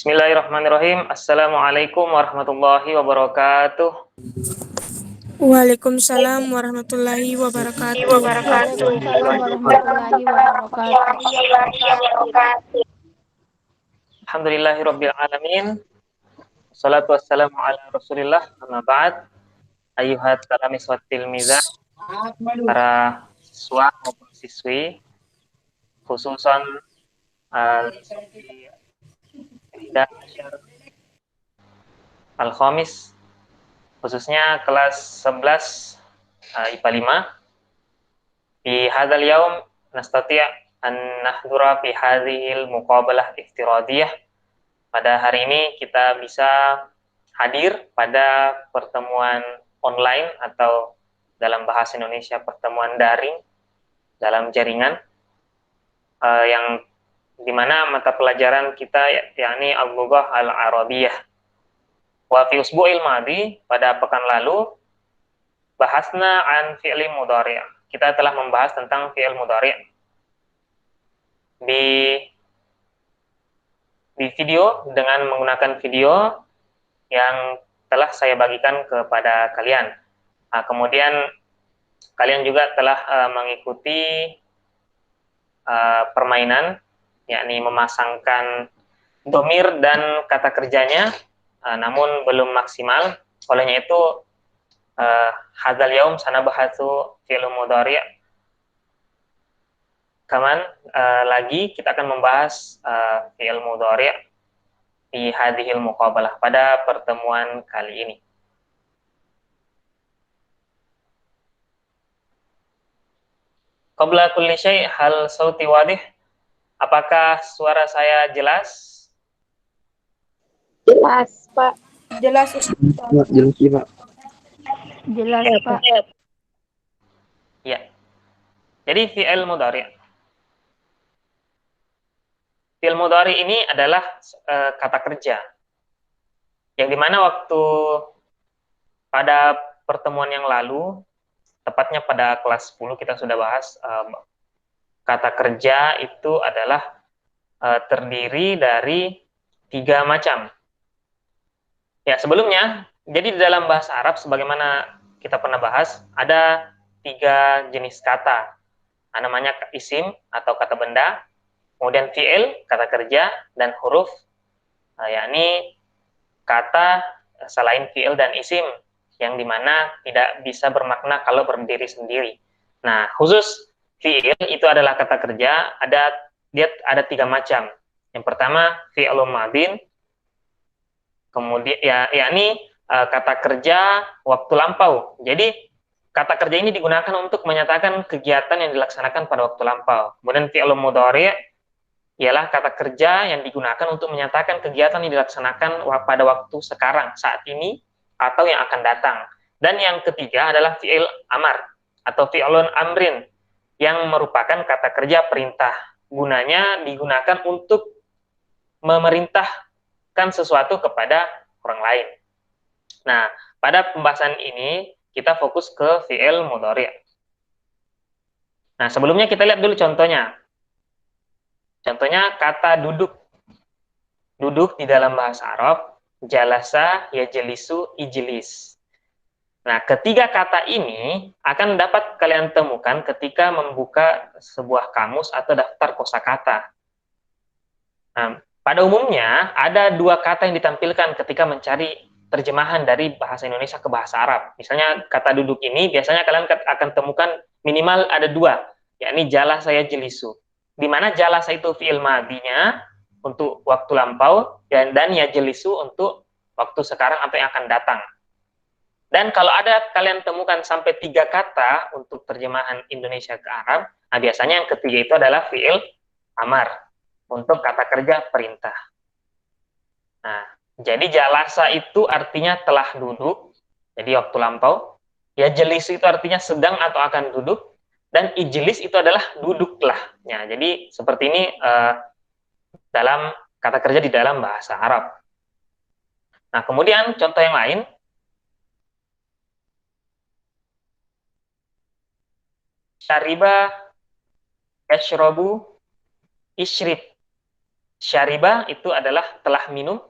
Bismillahirrahmanirrahim. Assalamualaikum warahmatullahi wabarakatuh. Waalaikumsalam warahmatullahi wabarakatuh. Waalaikumsalam warahmatullahi wabarakatuh. Alhamdulillahirabbil alamin. Wassalatu wassalamu ala Rasulillah. Amma ba'd. Ayyuhat talamis wat tilmizah, para siswa maupun siswi, khususan siswi Ihda Asyar Al-Khamis, khususnya kelas 11 IPA 5. Di hadzal yaum nastati' an nahdura fi hadhil muqabalah iftiradiyah. Pada hari ini kita bisa hadir pada pertemuan online atau dalam bahasa Indonesia pertemuan daring dalam jaringan yang dimana mata pelajaran kita yakni al-lughah al-arabiyah. Wa fi usbu'il madi, pada pekan lalu, bahasna an fi'li mudhari'. Kita telah membahas tentang fi'il mudhari'. Di video dengan menggunakan video yang telah saya bagikan kepada kalian. Kemudian kalian juga telah mengikuti permainan, yakni memasangkan domir dan kata kerjanya, namun belum maksimal. Olehnya itu hadzal yaum sanabahatsu fi'il mudhari'. Kaman lagi kita akan membahas fi'il mudhari' di hadhil muqabalah pada pertemuan kali ini. Qabla kulli syai' hal sauti wadih. Apakah suara saya jelas? Jelas, Pak. Jelas, Jelas, Pak. Jelas, Pak. Ya. Jadi fi'il mudhari'. Fi'il mudhari' ini adalah kata kerja. Yang dimana waktu pada pertemuan yang lalu, tepatnya pada kelas 10 kita sudah bahas kata kerja itu adalah terdiri dari 3 macam. Ya, sebelumnya, jadi di dalam bahasa Arab sebagaimana kita pernah bahas, ada 3 jenis kata. Namanya isim atau kata benda, kemudian fi'il, kata kerja, dan huruf, yakni kata selain fi'il dan isim, yang dimana tidak bisa bermakna kalau berdiri sendiri. Nah, khusus fi'il itu adalah kata kerja, dia ada 3 macam. Yang pertama, fi'ilun madin, kemudian yakni kata kerja waktu lampau. Jadi kata kerja ini digunakan untuk menyatakan kegiatan yang dilaksanakan pada waktu lampau. Kemudian fi'ilun mudhari' ialah kata kerja yang digunakan untuk menyatakan kegiatan yang dilaksanakan pada waktu sekarang, saat ini, atau yang akan datang. Dan yang ketiga adalah fi'il amar atau fi'ilun amrin, yang merupakan kata kerja perintah. Gunanya digunakan untuk memerintahkan sesuatu kepada orang lain. Nah, pada pembahasan ini kita fokus ke fi'il mudhari'. Nah, sebelumnya kita lihat dulu contohnya. Contohnya kata duduk. Duduk di dalam bahasa Arab, jalasa, yajlisu, ijlis. Nah, ketiga kata ini akan dapat kalian temukan ketika membuka sebuah kamus atau daftar kosakata. Nah, pada umumnya ada 2 kata yang ditampilkan ketika mencari terjemahan dari bahasa Indonesia ke bahasa Arab. Misalnya kata duduk ini biasanya kalian akan temukan minimal ada 2, yakni jalasa, yajlisu. Di mana jalasa itu fi'il madinya untuk waktu lampau, dan yajlisu untuk waktu sekarang atau yang akan datang. Dan kalau ada kalian temukan sampai 3 kata untuk terjemahan Indonesia ke Arab, nah biasanya yang ketiga itu adalah fi'il amar untuk kata kerja perintah. Nah, jadi jalasa itu artinya telah duduk, jadi waktu lampau. Yajlis itu artinya sedang atau akan duduk. Dan ijlis itu adalah duduklah. Ya, jadi seperti ini dalam kata kerja di dalam bahasa Arab. Nah, kemudian contoh yang lain. Syariba, yashrobu, ishrib. Syariba itu adalah telah minum.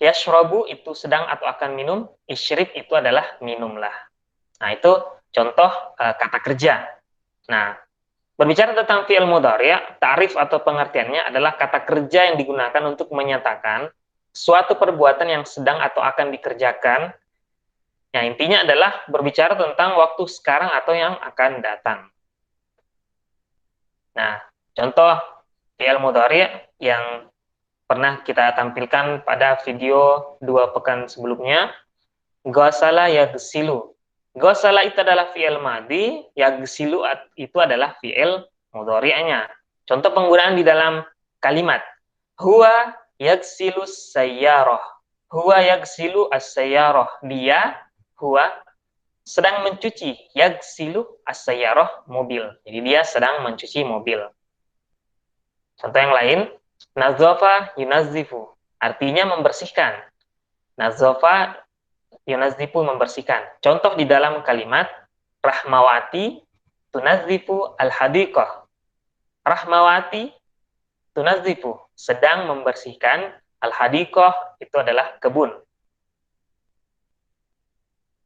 Yashrabu itu sedang atau akan minum. Isyrib itu adalah minumlah. Nah, itu contoh kata kerja. Nah, berbicara tentang fi'il mudhari', ta'rif atau pengertiannya adalah kata kerja yang digunakan untuk menyatakan suatu perbuatan yang sedang atau akan dikerjakan. Ya, intinya adalah berbicara tentang waktu sekarang atau yang akan datang. Nah, contoh fi'il mudhari' yang pernah kita tampilkan pada video 2 pekan sebelumnya, ghasala yaghsilu. Ghasala itu adalah fi'il madhi, yaghsilu itu adalah fi'il mudhari'nya. Contoh penggunaan di dalam kalimat, huwa yaghsilu sayyarah. Huwa yaghsilu as-sayyarah. Dia, huwa, sedang mencuci, yaghsilu as-sayyarah, mobil. Jadi dia sedang mencuci mobil. Contoh yang lain, nazafa yunazzifu, artinya membersihkan. Nazafa yunazzifu, membersihkan. Contoh di dalam kalimat, Rahmawati tunazzifu al-hadiqah. Rahmawati tunazzifu, sedang membersihkan, al-hadiqah itu adalah kebun.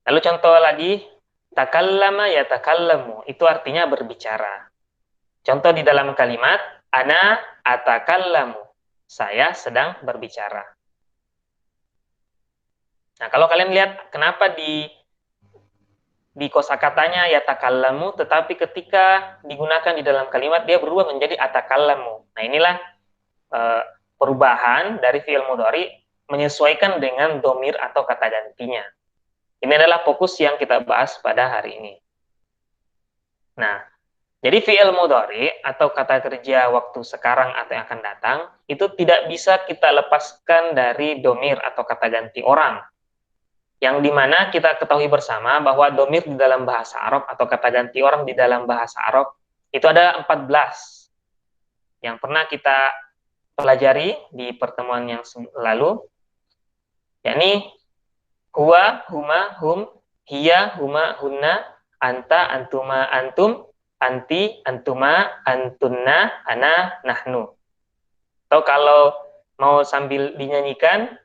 Lalu contoh lagi, takallama yatakallamu, itu artinya berbicara. Contoh di dalam kalimat, ana atakallamu, saya sedang berbicara. Nah, kalau kalian lihat kenapa di kosakatanya yatakallamu, tetapi ketika digunakan di dalam kalimat dia berubah menjadi atakallamu. Nah, inilah perubahan dari fi'il mudhari menyesuaikan dengan domir atau kata gantinya. Ini adalah fokus yang kita bahas pada hari ini. Nah, jadi fi'il mudhari atau kata kerja waktu sekarang atau yang akan datang itu tidak bisa kita lepaskan dari domir atau kata ganti orang. Yang dimana kita ketahui bersama bahwa domir di dalam bahasa Arab atau kata ganti orang di dalam bahasa Arab itu ada 14 yang pernah kita pelajari di pertemuan yang lalu, yakni huwa, huma, hum, hiya, huma, hunna, anta, antuma, antum, anti, antuma, antunna, ana, nahnu. Atau kalau mau sambil dinyanyikan,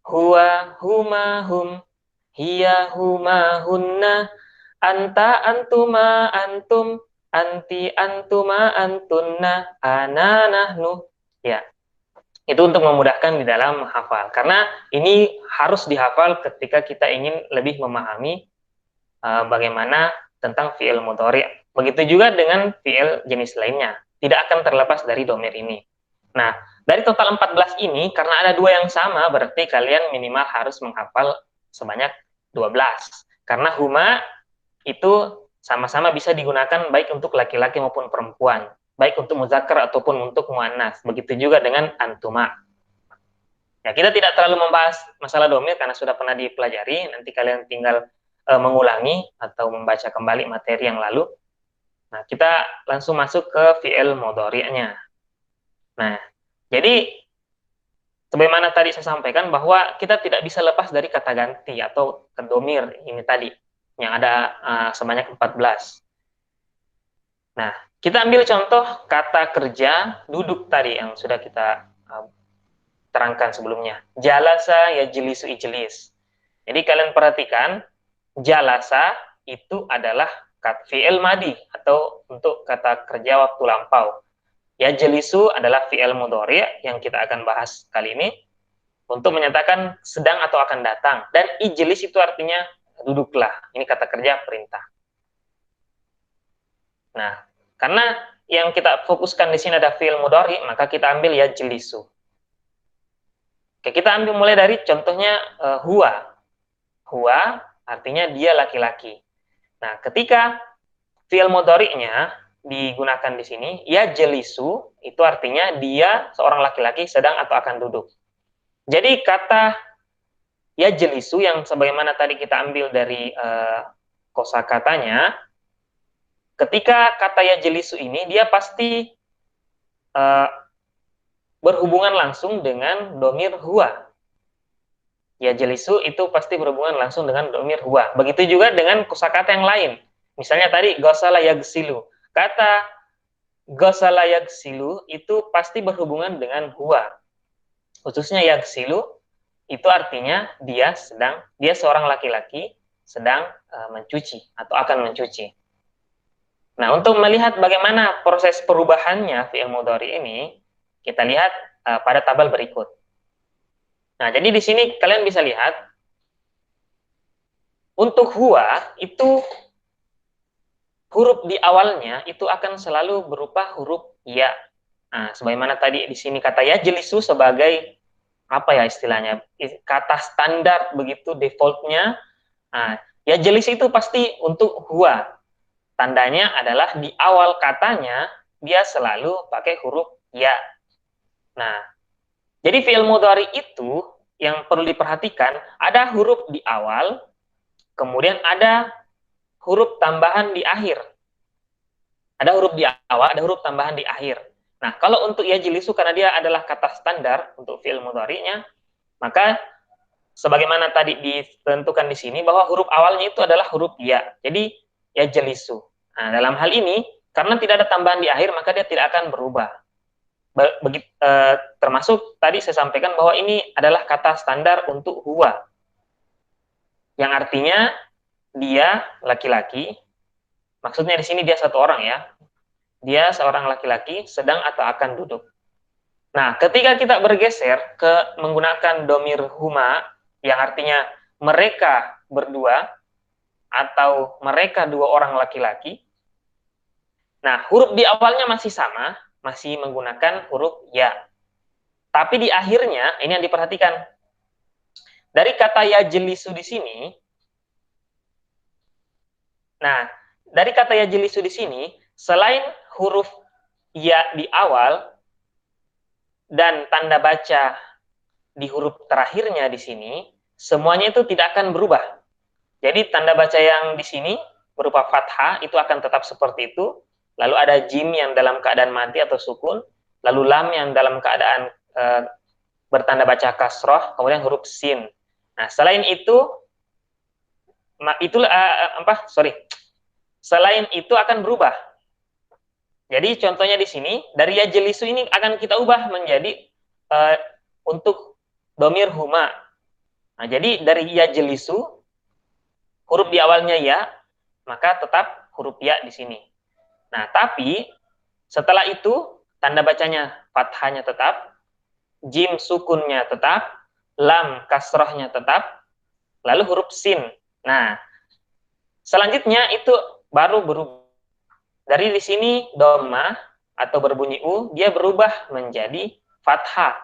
huwa, huma, hum, hiya, huma, hunna, anta, antuma, antum, anti, antuma, antunna, ana, nahnu. Ya, itu untuk memudahkan di dalam menghafal. Karena ini harus dihafal ketika kita ingin lebih memahami bagaimana tentang fi'il mudhari'. Begitu juga dengan fi'il jenis lainnya. Tidak akan terlepas dari domir ini. Nah, dari total 14 ini, karena ada 2 yang sama, berarti kalian minimal harus menghafal sebanyak 12. Karena huma itu sama-sama bisa digunakan baik untuk laki-laki maupun perempuan. Baik untuk muzakkar ataupun untuk muannas. Begitu juga dengan antuma. Ya, kita tidak terlalu membahas masalah domir karena sudah pernah dipelajari. Nanti kalian tinggal mengulangi atau membaca kembali materi yang lalu. Nah, kita langsung masuk ke fi'il mudhari'nya. Nah, jadi sebagaimana tadi saya sampaikan bahwa kita tidak bisa lepas dari kata ganti atau domir ini tadi yang ada sebanyak 14. Nah, kita ambil contoh kata kerja duduk tadi yang sudah kita terangkan sebelumnya. Jalasa yajlisu ijlis. Jadi kalian perhatikan, jalasa itu adalah fi'il madi atau untuk kata kerja waktu lampau. Yajlisu adalah fi'il mudhari' yang kita akan bahas kali ini untuk menyatakan sedang atau akan datang. Dan ijlis itu artinya duduklah. Ini kata kerja perintah. Nah, karena yang kita fokuskan di sini ada fi'il mudhari', maka kita ambil yajlisu. Oke, kita ambil mulai dari contohnya huwa. Huwa artinya dia laki-laki. Nah, ketika fi'il mudhari'nya digunakan di sini, yajlisu itu artinya dia seorang laki-laki sedang atau akan duduk. Jadi kata yajlisu yang sebagaimana tadi kita ambil dari kosakatanya, ketika kata yajlisu ini dia pasti berhubungan langsung dengan domir huwa. Yajlisu itu pasti berhubungan langsung dengan domir huwa. Begitu juga dengan kosakata yang lain. Misalnya tadi ghasala yaghsilu. Kata gosala yagsilu itu pasti berhubungan dengan huwa. Khususnya yagsilu itu artinya dia seorang laki-laki sedang mencuci atau akan mencuci. Nah, untuk melihat bagaimana proses perubahannya fi'il mudhari ini, kita lihat pada tabel berikut. Nah, jadi di sini kalian bisa lihat untuk huwa itu huruf di awalnya itu akan selalu berupa huruf ya. Nah, sebagaimana tadi di sini kata ya jelisu sebagai apa ya istilahnya, kata standar begitu defaultnya. Nah, ya jelis itu pasti untuk huwa. Tandanya adalah di awal katanya dia selalu pakai huruf ya. Nah, jadi fi'il mudhari itu yang perlu diperhatikan, ada huruf di awal, kemudian ada huruf tambahan di akhir. Ada huruf di awal, ada huruf tambahan di akhir. Nah, kalau untuk yajlisu karena dia adalah kata standar untuk fi'il mudhari'nya, maka sebagaimana tadi ditentukan di sini bahwa huruf awalnya itu adalah huruf ya. Jadi yajlisu. Nah, dalam hal ini karena tidak ada tambahan di akhir, maka dia tidak akan berubah. Termasuk tadi saya sampaikan bahwa ini adalah kata standar untuk huwa. Yang artinya dia laki-laki. Maksudnya di sini dia satu orang ya. Dia seorang laki-laki sedang atau akan duduk. Nah, ketika kita bergeser ke menggunakan domir huma, yang artinya mereka berdua, atau mereka dua orang laki-laki, nah, huruf di awalnya masih sama, masih menggunakan huruf ya. Tapi di akhirnya, ini yang diperhatikan. Dari kata yajlisu di sini, nah, dari kata yajlisu di sini, selain huruf ya di awal dan tanda baca di huruf terakhirnya di sini, semuanya itu tidak akan berubah. Jadi tanda baca yang di sini berupa fathah itu akan tetap seperti itu. Lalu ada jim yang dalam keadaan mati atau sukun, lalu lam yang dalam keadaan bertanda baca kasroh, kemudian huruf sin. Nah, selain itu selain itu akan berubah. Jadi contohnya di sini, dari yajlisu ini akan kita ubah menjadi untuk domir huma. Nah, jadi dari yajlisu, huruf di awalnya ya, maka tetap huruf ya di sini. Nah, tapi setelah itu, tanda bacanya fathahnya tetap, jim sukunnya tetap, lam kasrohnya tetap, lalu huruf sin. Nah, selanjutnya itu baru berubah. Dari di sini dhammah atau berbunyi u, dia berubah menjadi fathah.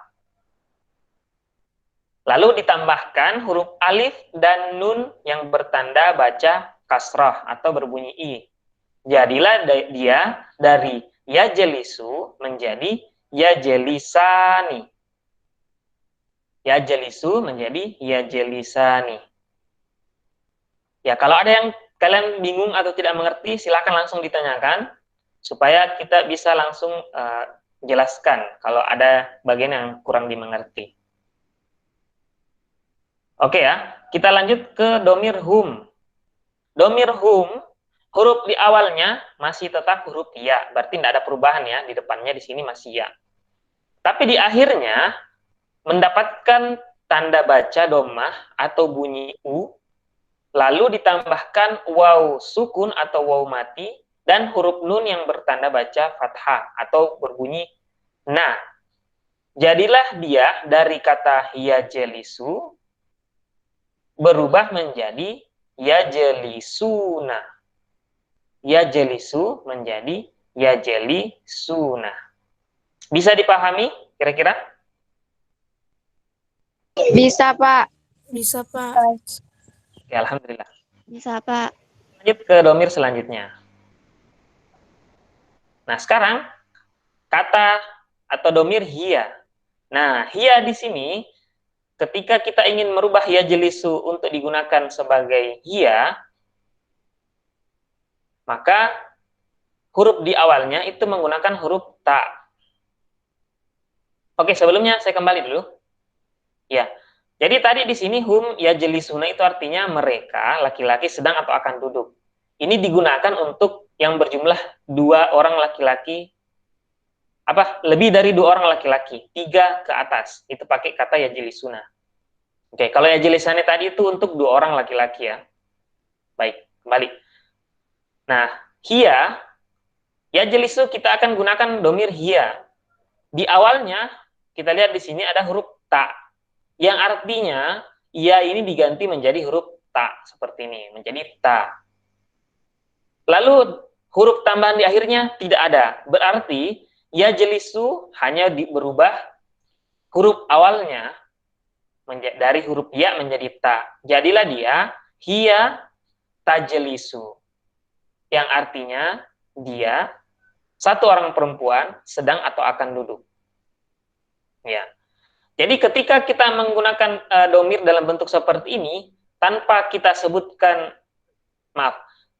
Lalu ditambahkan huruf alif dan nun yang bertanda baca kasrah atau berbunyi i. Jadilah dia dari yajlisu menjadi yajlisani. Yajlisu menjadi yajlisani. Ya, kalau ada yang kalian bingung atau tidak mengerti, silakan langsung ditanyakan supaya kita bisa langsung jelaskan kalau ada bagian yang kurang dimengerti. Oke ya, kita lanjut ke domir hum. Domir hum, huruf di awalnya masih tetap huruf ya, berarti tidak ada perubahan ya, di depannya di sini masih ya. Tapi di akhirnya mendapatkan tanda baca dhammah atau bunyi u, lalu ditambahkan waw sukun atau waw mati dan huruf nun yang bertanda baca fathah atau berbunyi na. Jadilah dia dari kata yajlisu berubah menjadi yajlisuna. Yajlisu menjadi yajlisuna. Bisa dipahami kira-kira? Bisa, Pak. Bisa, Pak. Ya, alhamdulillah. Bisa, Pak. Lanjut ke domir selanjutnya. Nah, sekarang kata atau domir hiya. Nah, hiya di sini ketika kita ingin merubah yajlisu untuk digunakan sebagai hiya, maka huruf di awalnya itu menggunakan huruf ta. Oke, sebelumnya saya kembali dulu. Ya. Jadi tadi di sini hum yajlisuna itu artinya mereka laki-laki sedang atau akan duduk. Ini digunakan untuk yang berjumlah dua orang laki-laki lebih dari 2 orang laki-laki, 3 ke atas, itu pakai kata yajlisuna. Oke, kalau yajlisani tadi itu untuk 2 orang laki-laki ya. Baik, kembali. Nah, hiya, yajlisu kita akan gunakan domir hiya. Di awalnya kita lihat di sini ada huruf ta, yang artinya ia ini diganti menjadi huruf ta seperti ini, menjadi ta. Lalu huruf tambahan di akhirnya tidak ada. Berarti yajlisu hanya berubah huruf awalnya dari huruf ya menjadi ta. Jadilah dia hiya tajlisu, yang artinya dia 1 orang perempuan sedang atau akan duduk. Ya. Jadi ketika kita menggunakan domir dalam bentuk seperti ini, tanpa kita sebutkan,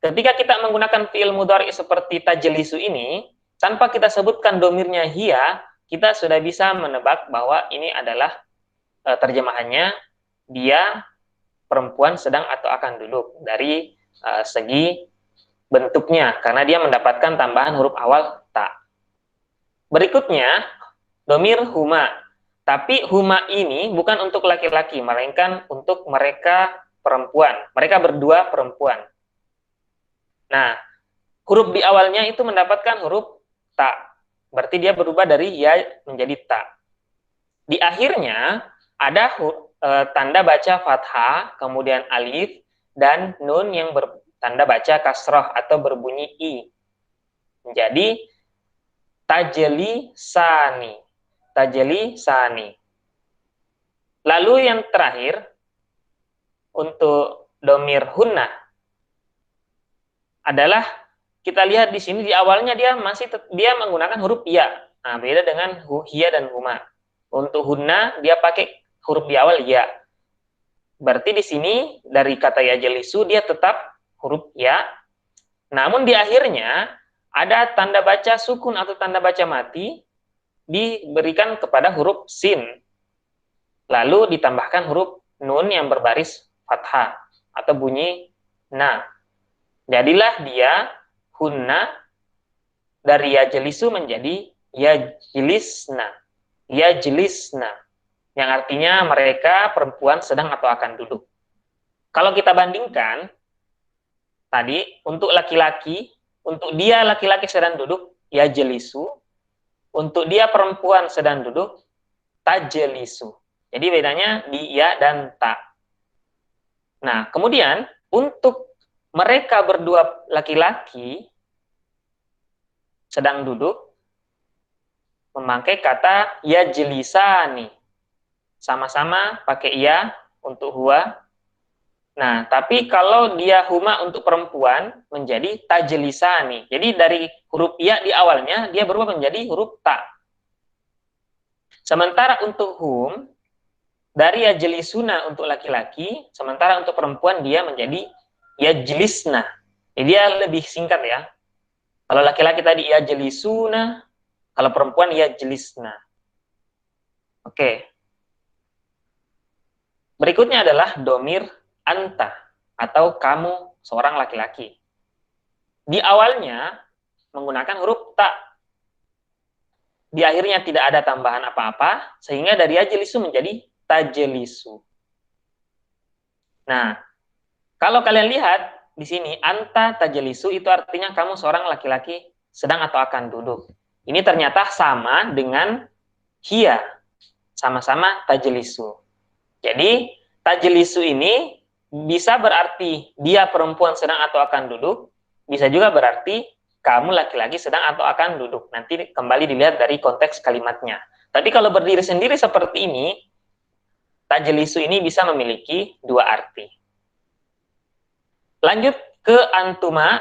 ketika kita menggunakan fi'il mudhari seperti tajlisu ini, tanpa kita sebutkan domirnya hiya, kita sudah bisa menebak bahwa ini adalah terjemahannya dia perempuan sedang atau akan duduk dari segi bentuknya, karena dia mendapatkan tambahan huruf awal ta. Berikutnya, domir huma. Tapi huma ini bukan untuk laki-laki, melainkan untuk mereka perempuan. Mereka berdua perempuan. Nah, huruf di awalnya itu mendapatkan huruf ta. Berarti dia berubah dari ya menjadi ta. Di akhirnya ada tanda baca fathah, kemudian alif, dan nun yang bertanda baca kasroh atau berbunyi i. Jadi, tajli sani. Tajli sani. Lalu yang terakhir, untuk domir hunna, adalah kita lihat di sini di awalnya dia menggunakan huruf ya. Nah, beda dengan hiya dan huma. Untuk hunna dia pakai huruf di awal ya. Berarti di sini dari kata yajlisu dia tetap huruf ya. Namun di akhirnya ada tanda baca sukun atau tanda baca mati diberikan kepada huruf sin. Lalu ditambahkan huruf nun yang berbaris fathah atau bunyi na. Jadilah dia hunna dari yajlisu menjadi yajlisna. Yajlisna, yang artinya mereka perempuan sedang atau akan duduk. Kalau kita bandingkan tadi untuk laki-laki, untuk dia laki-laki sedang duduk yajlisu, untuk dia perempuan sedang duduk tajlisu. Jadi bedanya di ya dan ta. Nah, kemudian untuk mereka berdua laki-laki sedang duduk memakai kata yajlisani. Sama-sama pakai ya untuk huwa. Nah, tapi kalau dia huma untuk perempuan menjadi tajlisani. Jadi dari huruf ya di awalnya dia berubah menjadi huruf ta. Sementara untuk hum dari yajlisuna untuk laki-laki, sementara untuk perempuan dia menjadi yajlisna. Jadi dia lebih singkat ya. Kalau laki-laki tadi yajlisuna, kalau perempuan yajlisna. Oke. Berikutnya adalah domir anta atau kamu seorang laki-laki. Di awalnya menggunakan huruf ta. Di akhirnya tidak ada tambahan apa-apa, sehingga dari yajlisu menjadi tajlisu. Nah, kalau kalian lihat di sini anta tajlisu itu artinya kamu seorang laki-laki sedang atau akan duduk. Ini ternyata sama dengan hiya, sama-sama tajlisu. Jadi tajlisu ini bisa berarti dia perempuan sedang atau akan duduk, bisa juga berarti kamu laki-laki sedang atau akan duduk. Nanti kembali dilihat dari konteks kalimatnya. Tapi kalau berdiri sendiri seperti ini, tajlisu ini bisa memiliki 2 arti. Lanjut ke antuma,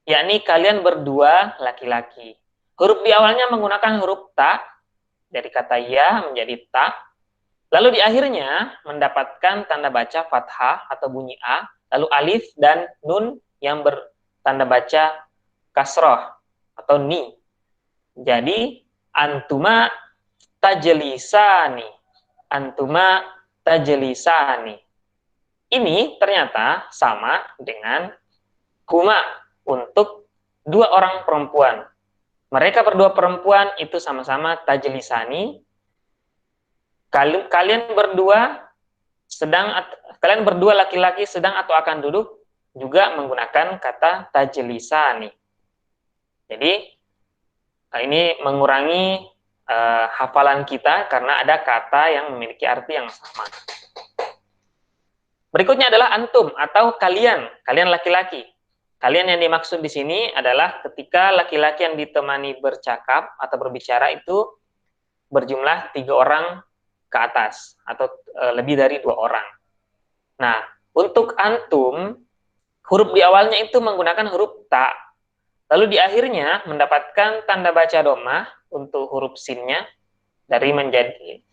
yakni kalian berdua laki-laki. Huruf di awalnya menggunakan huruf ta, dari kata ya menjadi ta. Lalu di akhirnya mendapatkan tanda baca fathah atau bunyi a, lalu alif dan nun yang bertanda baca kasroh atau ni. Jadi antuma tajlisani. Antuma tajlisani. Ini ternyata sama dengan huma untuk 2 orang perempuan. Mereka berdua perempuan itu sama-sama tajlisani. Kalian berdua laki-laki sedang atau akan duduk juga menggunakan kata tajlisani. Jadi ini mengurangi hafalan kita karena ada kata yang memiliki arti yang sama. Berikutnya adalah antum atau kalian laki-laki. Kalian yang dimaksud di sini adalah ketika laki-laki yang ditemani bercakap atau berbicara itu berjumlah 3 orang ke atas atau lebih dari 2 orang. Nah, untuk antum, huruf di awalnya itu menggunakan huruf ta. Lalu di akhirnya mendapatkan tanda baca dhammah untuk huruf sinnya dari menjadi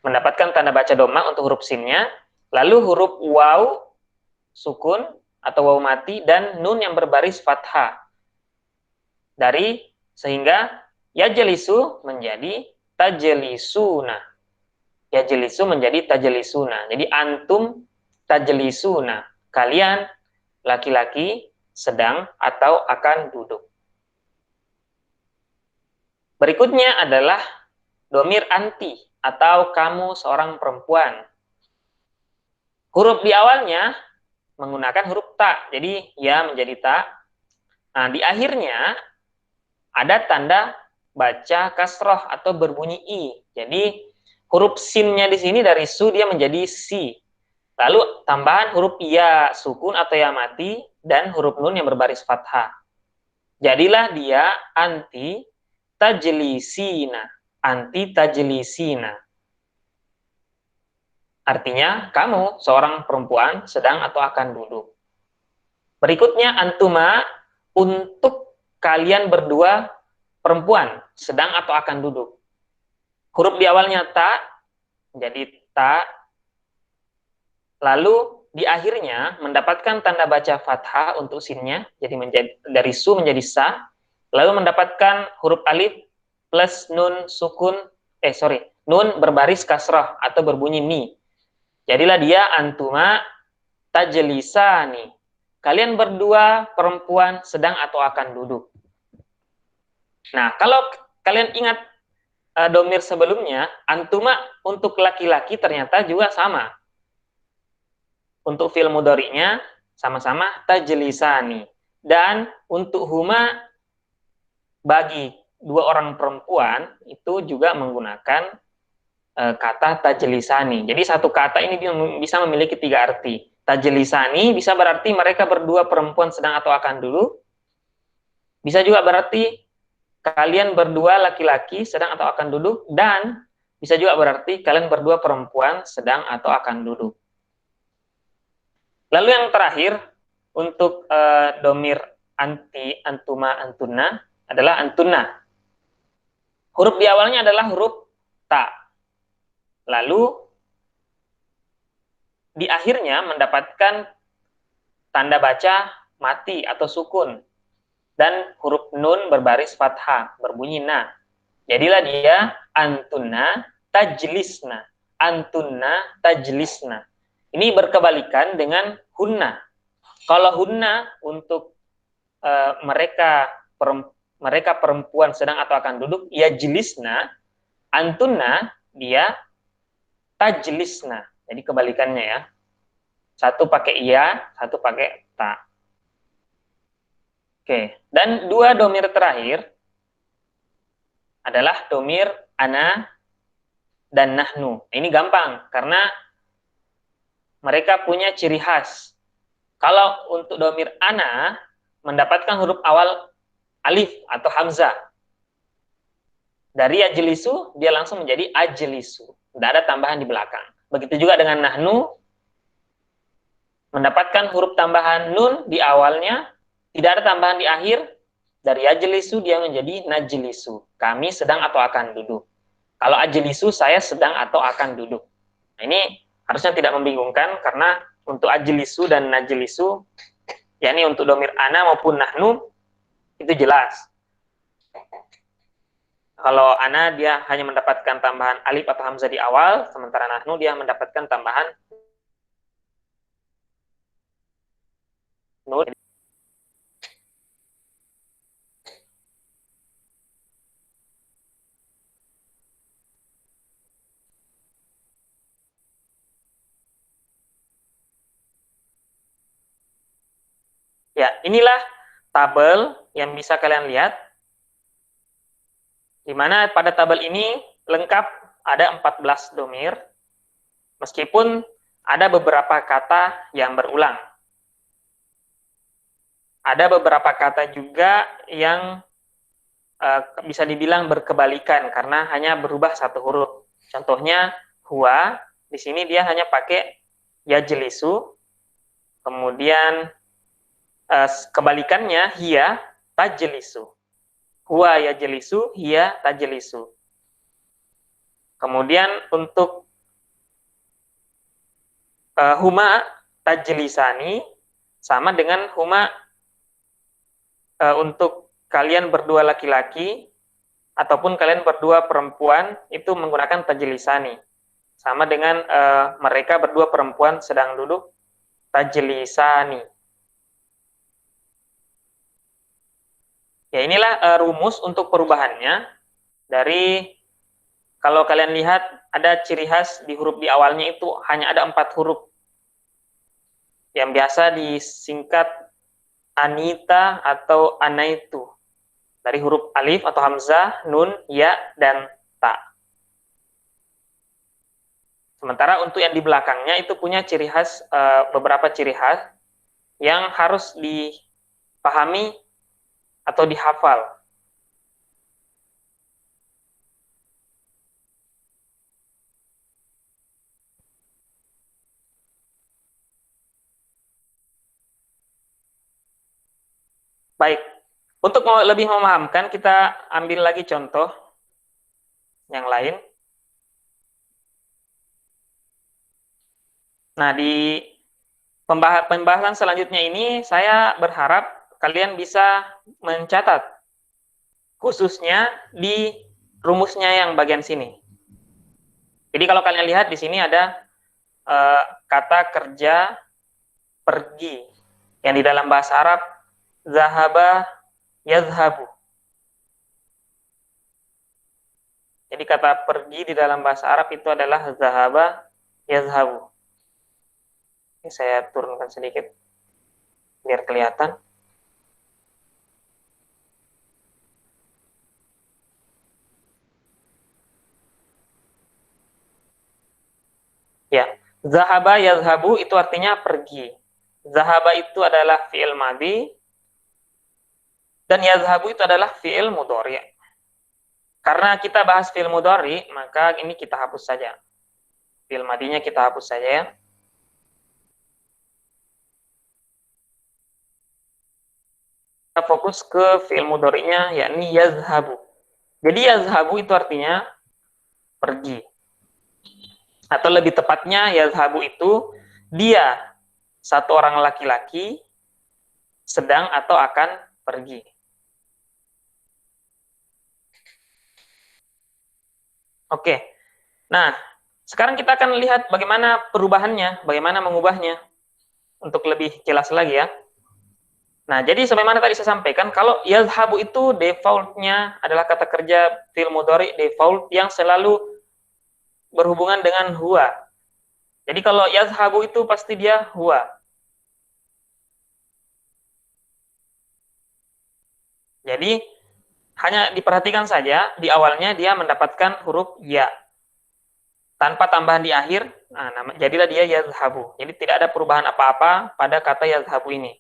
mendapatkan tanda baca dhammah untuk huruf sinnya, lalu huruf waw sukun atau waw mati dan nun yang berbaris fathah. Sehingga yajlisu menjadi tajlisuna. Yajlisu menjadi tajlisuna. Jadi antum tajlisuna. Kalian laki-laki sedang atau akan duduk. Berikutnya adalah domir anti atau kamu seorang perempuan. Huruf di awalnya menggunakan huruf ta. Jadi ya menjadi ta. Nah, di akhirnya ada tanda baca kasroh atau berbunyi i. Jadi huruf sinnya di sini dari su dia menjadi si. Lalu tambahan huruf ya sukun atau ya mati dan huruf nun yang berbaris fathah. Jadilah dia anti tajlisina. Anti tajlisina. Artinya kamu seorang perempuan sedang atau akan duduk. Berikutnya antuma untuk kalian berdua perempuan sedang atau akan duduk. Huruf di awalnya ta menjadi ta. Lalu di akhirnya mendapatkan tanda baca fathah untuk sinnya, jadi dari su menjadi sa. Lalu mendapatkan huruf alif plus nun sukun, nun berbaris kasrah atau berbunyi mi. Jadilah dia antuma tajlisani. Kalian berdua perempuan sedang atau akan duduk. Nah, kalau kalian ingat domir sebelumnya, antuma untuk laki-laki ternyata juga sama. Untuk fi'il mudhari'nya sama-sama tajlisani. Dan untuk huma bagi 2 orang perempuan itu juga menggunakan kata tajlisani. Jadi satu kata ini bisa memiliki 3 arti. Tajlisani bisa berarti mereka berdua perempuan sedang atau akan duduk. Bisa juga berarti kalian berdua laki-laki sedang atau akan duduk. Dan bisa juga berarti kalian berdua perempuan sedang atau akan duduk. Lalu yang terakhir untuk domir anti, antuma, antunna adalah antunna. Huruf di awalnya adalah huruf ta. Lalu di akhirnya mendapatkan tanda baca mati atau sukun. Dan huruf nun berbaris fathah, berbunyi na. Jadilah dia antunna tajlisna. Antunna tajlisna. Ini berkebalikan dengan hunna. Kalau hunna untuk mereka perempuan sedang atau akan duduk, ya jilisna. Antunna dia tajlisna. Jadi kebalikannya ya. Satu pakai iya, satu pakai ta. Oke, dan 2 domir terakhir adalah domir ana dan nahnu. Ini gampang karena mereka punya ciri khas. Kalau untuk domir ana mendapatkan huruf awal alif atau hamzah. Dari ajlisu dia langsung menjadi ajlisu. Tidak ada tambahan di belakang. Begitu juga dengan nahnu, mendapatkan huruf tambahan nun di awalnya, tidak ada tambahan di akhir. Dari ajlisu dia menjadi najlisu. Kami sedang atau akan duduk. Kalau ajlisu saya sedang atau akan duduk. Nah, ini harusnya tidak membingungkan karena untuk ajlisu dan najlisu, yakni untuk domir ana maupun nahnu itu jelas. Kalau ana dia hanya mendapatkan tambahan alif atau hamzah di awal, sementara nahnu dia mendapatkan tambahan nun. Ya, inilah tabel yang bisa kalian lihat, di mana pada tabel ini lengkap ada 14 domir, meskipun ada beberapa kata yang berulang. Ada beberapa kata juga yang bisa dibilang berkebalikan karena hanya berubah satu huruf. Contohnya huwa, di sini dia hanya pakai yajlisu, kemudian kebalikannya hiya tajlisu. Huwa yajlisu, hiya tajlisu. Kemudian untuk huma tajlisani sama dengan huma untuk kalian berdua laki-laki ataupun kalian berdua perempuan itu menggunakan tajlisani. Sama dengan mereka berdua perempuan sedang duduk tajlisani. Ya, inilah rumus untuk perubahannya. Dari, kalau kalian lihat, ada ciri khas di huruf di awalnya itu hanya ada 4 huruf. Yang biasa disingkat Anita atau Anaitu. Dari huruf alif atau hamzah, nun, ya, dan ta. Sementara untuk yang di belakangnya itu punya ciri khas, beberapa ciri khas yang harus dipahami atau dihafal. Baik, untuk lebih memahamkan, kita ambil lagi contoh yang lain. Nah, di pembahasan selanjutnya ini, saya berharap kalian bisa mencatat, khususnya di rumusnya yang bagian sini. Jadi kalau kalian lihat di sini ada kata kerja pergi, yang di dalam bahasa Arab zahaba yazhabu. Jadi kata pergi di dalam bahasa Arab itu adalah zahaba yazhabu. Ini saya turunkan sedikit biar kelihatan. Ya, zahaba yazhabu itu artinya pergi. Zahaba itu adalah fi'il madhi dan yazhabu itu adalah fi'il mudhari. Karena kita bahas fi'il mudhari, maka ini kita hapus saja. Fi'il madhinya kita hapus saja ya. Kita fokus ke fi'il mudhari'nya, yakni yazhabu. Jadi yazhabu itu artinya pergi. Atau lebih tepatnya yazhabu itu dia, satu orang laki-laki, sedang atau akan pergi. Oke. Nah, sekarang kita akan lihat bagaimana perubahannya, bagaimana mengubahnya. Untuk lebih jelas lagi ya. Nah, jadi sebagaimana tadi saya sampaikan, kalau yazhabu itu defaultnya adalah kata kerja fi'il mudhari default yang selalu berhubungan dengan huwa. Jadi kalau yazhabu itu pasti dia huwa. Jadi hanya diperhatikan saja di awalnya dia mendapatkan huruf ya. Tanpa tambahan di akhir, jadilah dia yazhabu. Jadi tidak ada perubahan apa-apa pada kata yazhabu ini.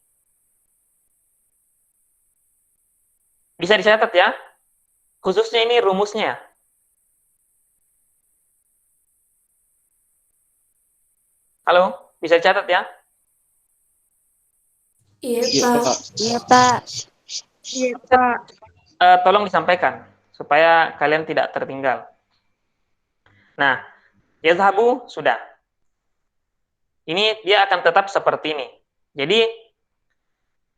Bisa dicatat ya. Khususnya ini rumusnya. Halo, bisa dicatat ya? Iya, Pak. Iya, Pak. Iya, Pak. Tolong disampaikan supaya kalian tidak tertinggal. Nah, yazhabu sudah. Ini dia akan tetap seperti ini. Jadi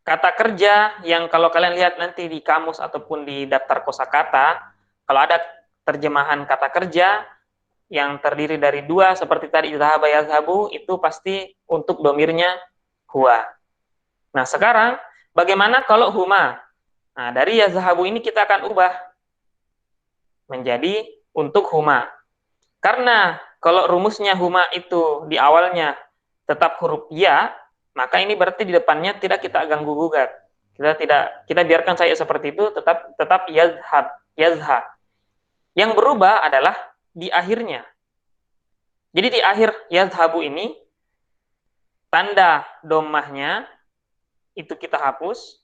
kata kerja yang kalau kalian lihat nanti di kamus ataupun di daftar kosakata, kalau ada terjemahan kata kerja yang terdiri dari 2 seperti tadi zahaba yazhabu, itu pasti untuk domirnya huwa. Nah, sekarang bagaimana kalau huma? Nah, dari yazhabu ini kita akan ubah menjadi untuk huma. Karena kalau rumusnya huma itu di awalnya tetap huruf ya, maka ini berarti di depannya tidak kita ganggu gugat. Kita biarkan saja seperti itu, tetap yazhab. Yang berubah adalah di akhirnya. Jadi di akhir yazhabu ini tanda dhammahnya itu kita hapus,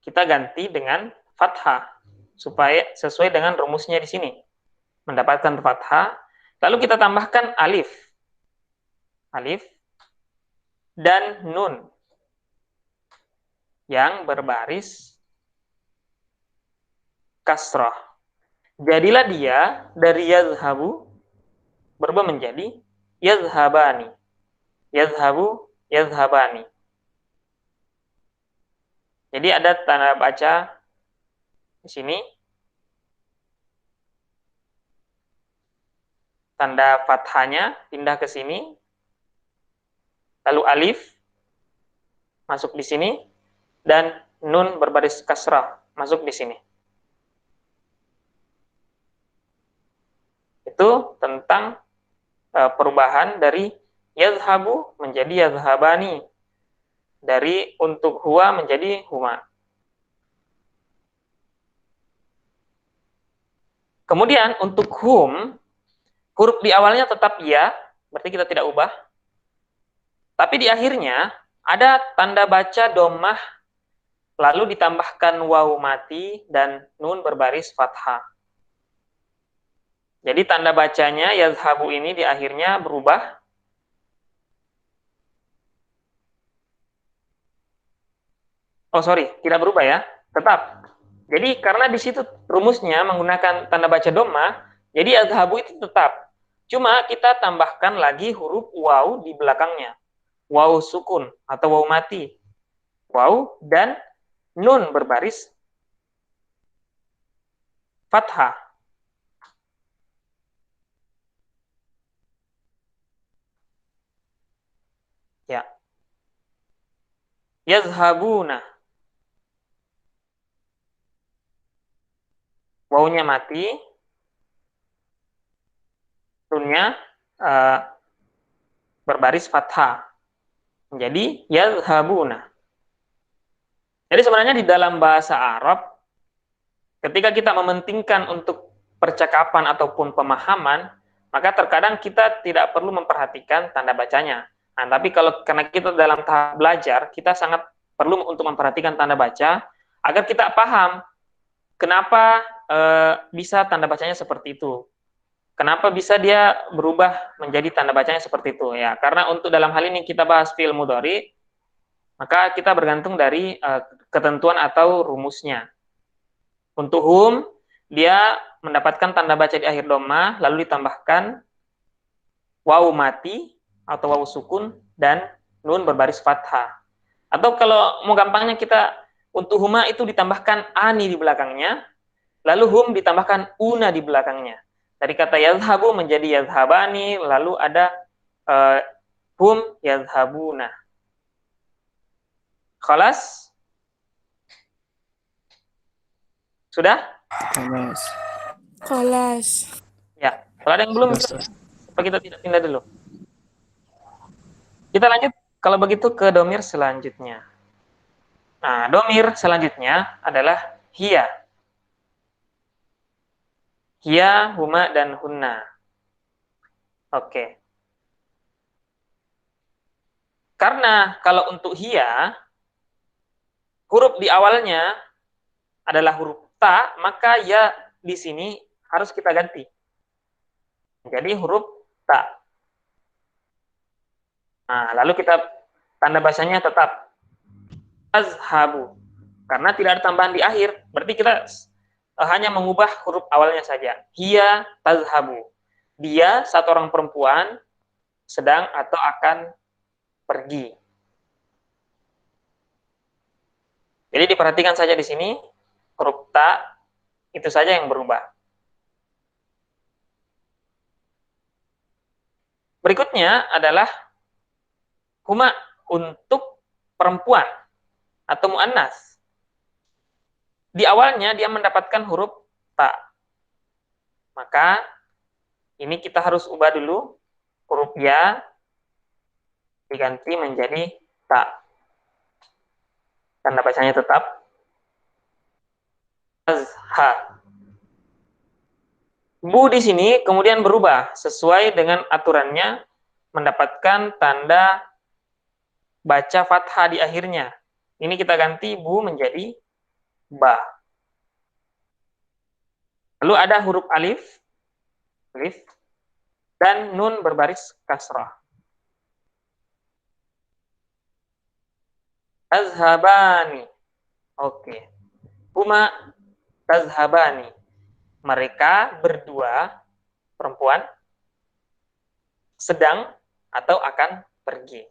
kita ganti dengan fathah supaya sesuai dengan rumusnya di sini. Mendapatkan fathah, lalu kita tambahkan alif dan nun yang berbaris kasrah. Jadilah dia dari yazhabu berubah menjadi yazhabani. Yazhabani. Jadi ada tanda baca di sini. Tanda fathahnya pindah ke sini. Lalu alif masuk di sini dan nun berbaris kasrah masuk di sini. Itu tentang perubahan dari yazhabu menjadi yazhabani, dari untuk huwa menjadi huma. Kemudian untuk hum, huruf di awalnya tetap ya, berarti kita tidak ubah. Tapi di akhirnya ada tanda baca dhammah, lalu ditambahkan waw mati dan nun berbaris fathah. Jadi tanda bacanya yazhabu ini di akhirnya berubah. Oh sorry, tidak berubah ya, tetap. Jadi karena di situ rumusnya menggunakan tanda baca dhammah, jadi yazhabu itu tetap. Cuma kita tambahkan lagi huruf waw di belakangnya. Waw sukun atau waw mati. Waw dan nun berbaris fathah. Ya. Yazhabuna. Wawnya mati. Nunnya berbaris fathah. Menjadi yazhabuna. Jadi sebenarnya di dalam bahasa Arab, ketika kita mementingkan untuk percakapan ataupun pemahaman, maka terkadang kita tidak perlu memperhatikan tanda bacanya. Nah, tapi karena kita dalam tahap belajar, kita sangat perlu untuk memperhatikan tanda baca agar kita paham kenapa bisa tanda bacanya seperti itu. Kenapa bisa dia berubah menjadi tanda bacanya seperti itu ya? Karena untuk dalam hal ini kita bahas fi'il mudhari, maka kita bergantung dari ketentuan atau rumusnya. Untuk hum, dia mendapatkan tanda baca di akhir dhammah, lalu ditambahkan waw mati atau waw sukun dan nun berbaris fathah. Atau kalau mau gampangnya kita untuk huma itu ditambahkan ani di belakangnya, lalu hum ditambahkan una di belakangnya. Dari kata yazhabu menjadi yazhabani, lalu ada hum yazhabuna. Khalas? Sudah? Kelas. Ya. Kalau ada yang belum, kita tidak pindah dulu. Kita lanjut kalau begitu ke domir selanjutnya. Nah, domir selanjutnya adalah hiya. Hiya, huma, dan hunna. Oke. Karena kalau untuk hiya, huruf di awalnya adalah huruf ta, maka ya di sini harus kita ganti. Jadi huruf ta. Nah, lalu kita tanda bacanya tetap azhabu. Karena tidak ada tambahan di akhir, berarti kita hanya mengubah huruf awalnya saja. Hiya tazhabu. Dia satu orang perempuan sedang atau akan pergi. Jadi diperhatikan saja di sini huruf ta itu saja yang berubah. Berikutnya adalah huma untuk perempuan atau muannas. Di awalnya dia mendapatkan huruf ta. Maka ini kita harus ubah dulu huruf ya diganti menjadi ta. Tanda bacanya tetap azha. Bu di sini kemudian berubah sesuai dengan aturannya, mendapatkan tanda baca fathah di akhirnya. Ini kita ganti bu menjadi ba. Lalu ada huruf alif, alif dan nun berbaris kasrah. Tazhabani. Oke. Huma tazhabani. Mereka berdua perempuan sedang atau akan pergi.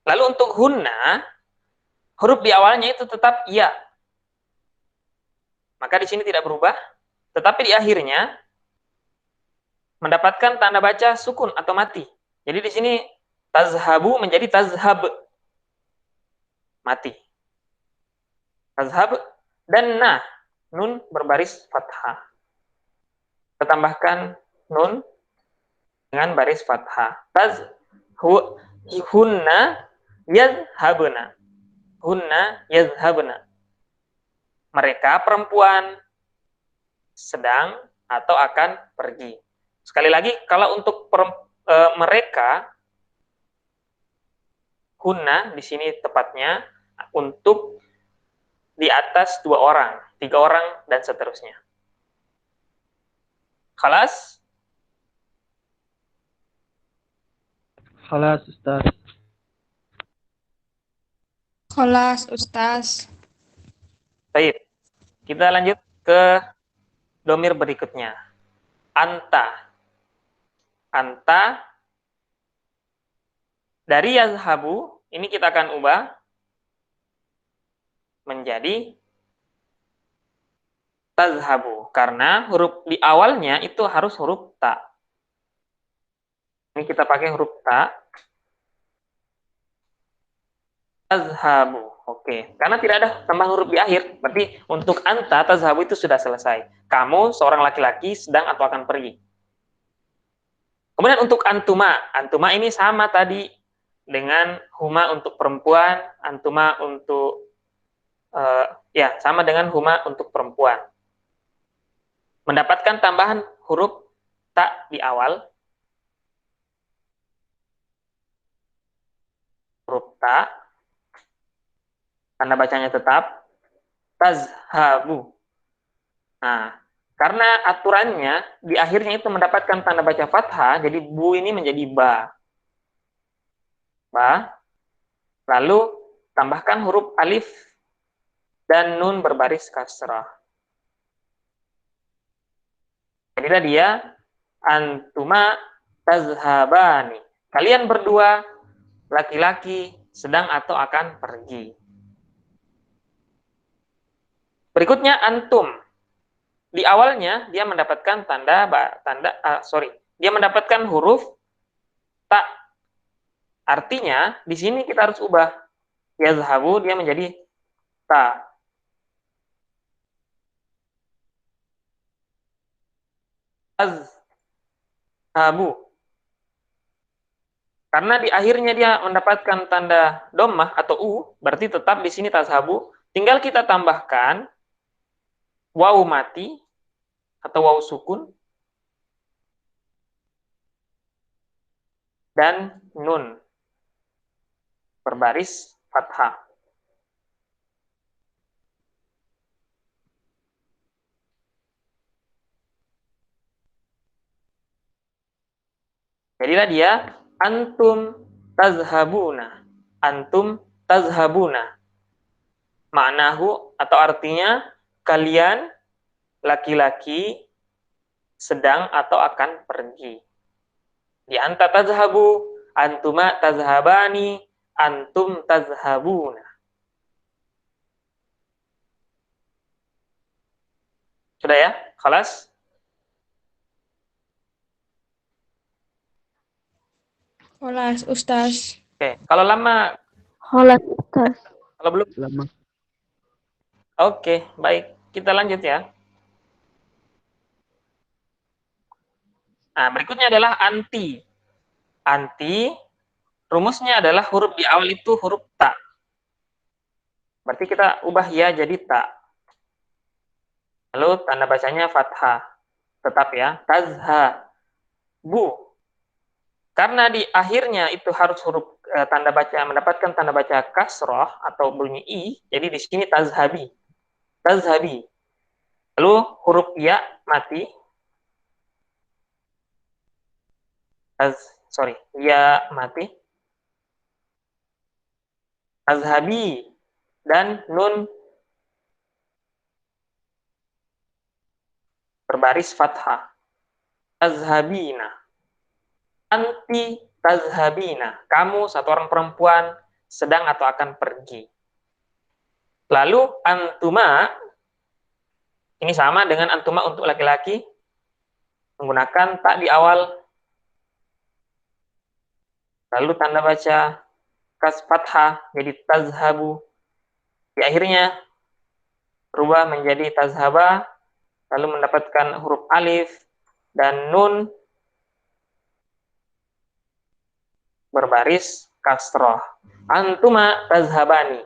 Lalu untuk hunna, huruf di awalnya itu tetap ya. Maka di sini tidak berubah, tetapi di akhirnya mendapatkan tanda baca sukun atau mati. Jadi di sini tazhabu menjadi tazhab, mati. Tazhab dan nah, nun berbaris fathah. Kita tambahkan nun dengan baris fathah. Hunna yazhabna. Hunna yazhabna. Mereka perempuan sedang atau akan pergi. Sekali lagi, kalau untuk mereka, hunna di sini tepatnya untuk di atas 2 orang, 3 orang, dan seterusnya. Khalas? Khalas, Ustaz. Kelas, Ustaz. Baik. Kita lanjut ke domir berikutnya. Anta. Anta. Dari yazhabu, ini kita akan ubah menjadi tazhabu. Karena huruf di awalnya itu harus huruf ta. Ini kita pakai huruf ta. Tazhabu. Oke. Karena tidak ada tambah huruf di akhir. Berarti untuk anta, tazhabu itu sudah selesai. Kamu seorang laki-laki sedang atau akan pergi. Kemudian untuk antuma. Antuma ini sama tadi dengan huma untuk perempuan, antuma untuk ya sama dengan huma untuk perempuan. Mendapatkan tambahan huruf ta di awal. Huruf ta. Tanda bacanya tetap tazhabu. Nah, karena aturannya di akhirnya itu mendapatkan tanda baca fathah, jadi bu ini menjadi ba. Ba. Lalu tambahkan huruf alif dan nun berbaris kasrah. Jadilah dia antuma tazhabani. Kalian berdua laki-laki sedang atau akan pergi. Berikutnya antum. Di awalnya dia mendapatkan dia mendapatkan huruf ta. Artinya di sini kita harus ubah. Yazhabu dia menjadi ta. Azhabu. Karena di akhirnya dia mendapatkan tanda dhammah atau u, berarti tetap di sini tazhabu. Tinggal kita tambahkan waw mati atau waw sukun dan nun berbaris fathah. Jadilah dia antum tazhabuna. Antum tazhabuna. Maknahu atau artinya kalian laki-laki sedang atau akan pergi. Di anta tazhabu, antuma tazhabani, antum tazhabuna. Sudah ya? Khalas? Kelas, Ustaz. Oke, kalau lama, Kelas, Ustaz. kalau belum, Lama. oke, baik. Kita lanjut ya. Nah, berikutnya adalah anti. anti, rumusnya adalah huruf di awal itu huruf ta. Berarti kita ubah ya jadi ta. Lalu tanda bacanya fathah. Tetap ya, tazhabu. Karena di akhirnya itu harus huruf tanda baca mendapatkan tanda baca kasroh atau bunyi i, jadi di sini tazhabi. Tazhabi. Lalu huruf ya mati. Ya mati. Tazhabi dan nun berbaris fathah. Tazhabina. Anti tazhabina. Kamu satu orang perempuan sedang atau akan pergi. Lalu antuma, ini sama dengan antuma untuk laki-laki, menggunakan tak di awal. Lalu tanda baca kas fathah jadi tazhabu. Di akhirnya berubah menjadi tazhaba, lalu mendapatkan huruf alif dan nun berbaris kasroh. Antuma tazhabani.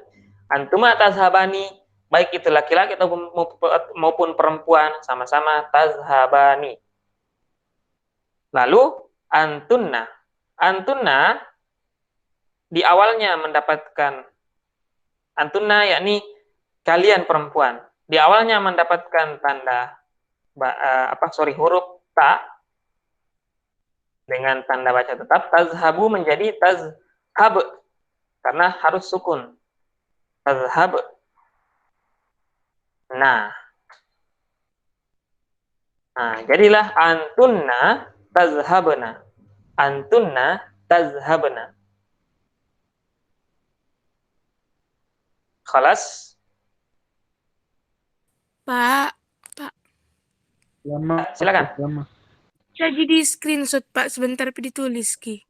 Antuma tazhabani, baik itu laki-laki maupun perempuan, sama-sama tazhabani. Lalu antunna. Antunna di awalnya mendapatkan antunna, yakni kalian perempuan. Di awalnya mendapatkan tanda huruf ta dengan tanda baca tetap. Tazhabu menjadi tazhab karena harus sukun. Tazhab. Nah, jadilah antunna tazhabna. Antunna tazhabna. Khalas? Pak, Lama. Silakan. Lama. jadi di screenshot Pak sebentar ditulis Ki.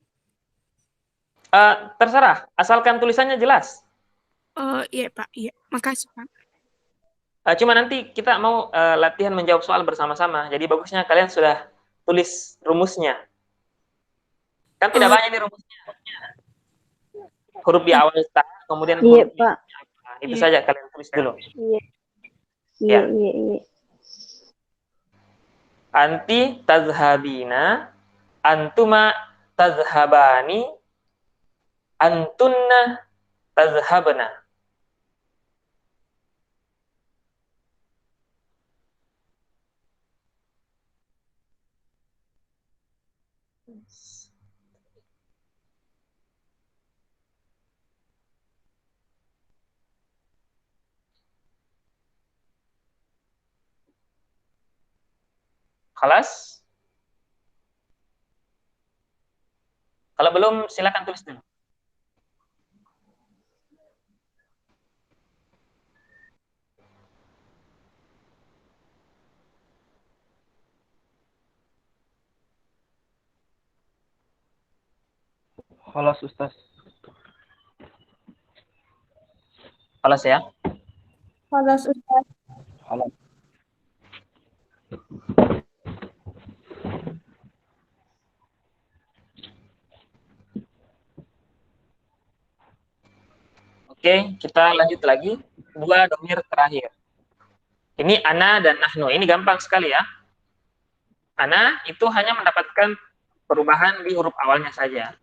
Terserah, asalkan tulisannya jelas. Oh iya Pak, iya. Makasih Pak. Cuma nanti kita mau latihan menjawab soal bersama-sama. Jadi bagusnya kalian sudah tulis rumusnya. Kan tidak banyak nih rumusnya. Huruf di awal ta, kemudian Iya, huruf Pak. itu saja kalian tulis dulu. Iya. Ya. Iya. Anti tazhabina, antuma tazhabani, antunna tazhabna. Khalas? Kalau belum, silakan tulis dulu. Khalas Ustaz. Khalas ya? Khalas Ustaz. Khalas. Oke, kita lanjut lagi. Dua domir terakhir. Ini ana dan nahnu. Ini gampang sekali ya. Ana itu hanya mendapatkan perubahan di huruf awalnya saja.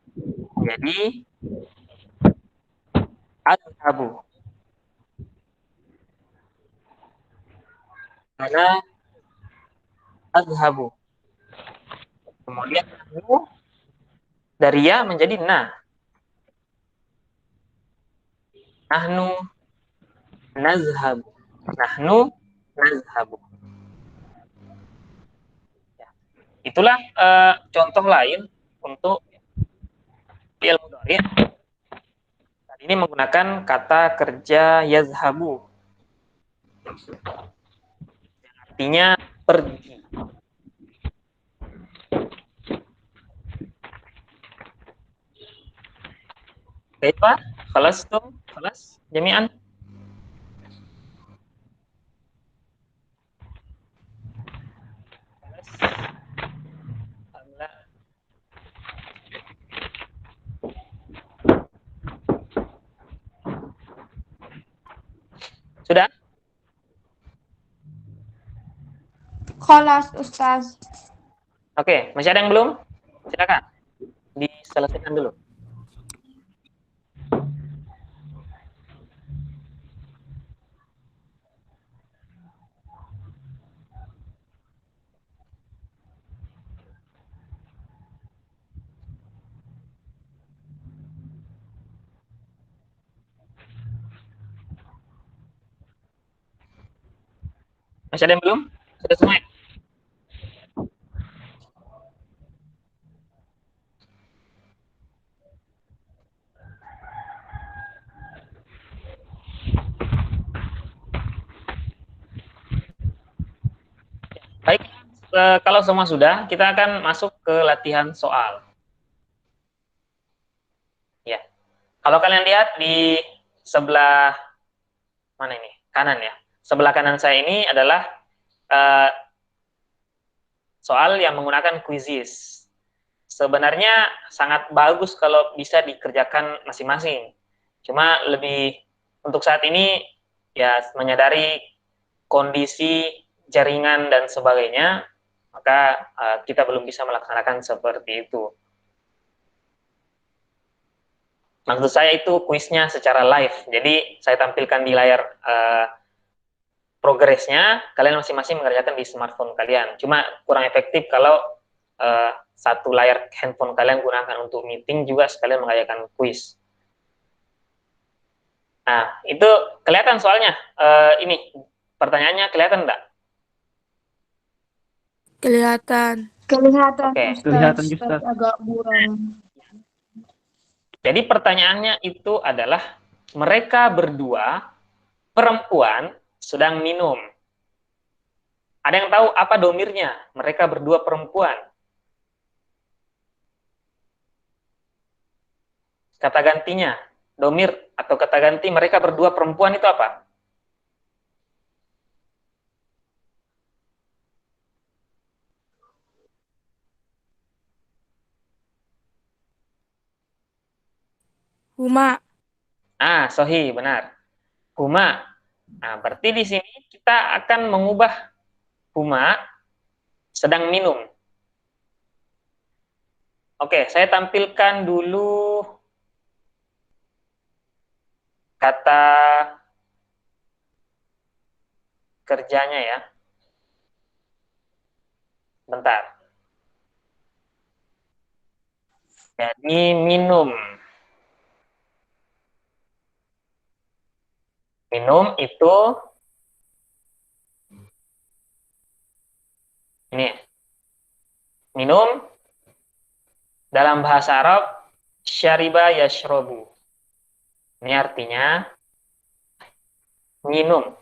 Jadi adhabu. Ana adhabu. Kemudian nahnu dari ya menjadi na. Nahnu nazhabu. Nahnu nazhabu. Ya. Itulah contoh lain untuk fi'il mudhari'. Ini menggunakan kata kerja yazhabu. Artinya pergi. Baik Pak, khalas tuh, khalas jami'an. Kholas, Ustaz. Oke, masih ada yang belum? Silakan diselesaikan dulu. Masih ada yang belum? Sudah semua? Baik, kalau semua sudah, kita akan masuk ke latihan soal. Ya, kalau kalian lihat di sebelah mana ini? Kanan ya. Sebelah kanan saya ini adalah soal yang menggunakan quizzes. Sebenarnya sangat bagus kalau bisa dikerjakan masing-masing. Cuma lebih untuk saat ini ya menyadari kondisi jaringan dan sebagainya, maka kita belum bisa melaksanakan seperti itu. Maksud saya itu kuisnya secara live, jadi saya tampilkan di layar progresnya, kalian masing-masing mengerjakan di smartphone kalian. Cuma kurang efektif kalau satu layar handphone kalian gunakan untuk meeting juga sekalian mengerjakan kuis. Nah, itu kelihatan soalnya. Ini pertanyaannya kelihatan enggak? Kelihatan. Kelihatan, Oke. Ustaz. Kelihatan, Ustaz. Agak buram. Jadi pertanyaannya itu adalah mereka berdua perempuan sedang minum. Ada yang tahu apa domirnya? Mereka berdua perempuan. Kata gantinya, domir atau kata ganti mereka berdua perempuan itu apa? Huma. Sohi, benar. Huma. Nah, berarti di sini kita akan mengubah huma sedang minum. Oke, saya tampilkan dulu kata kerjanya ya. Bentar. Jadi minum. Minum itu ini. Minum dalam bahasa Arab syariba yashrobu. Ini artinya minum.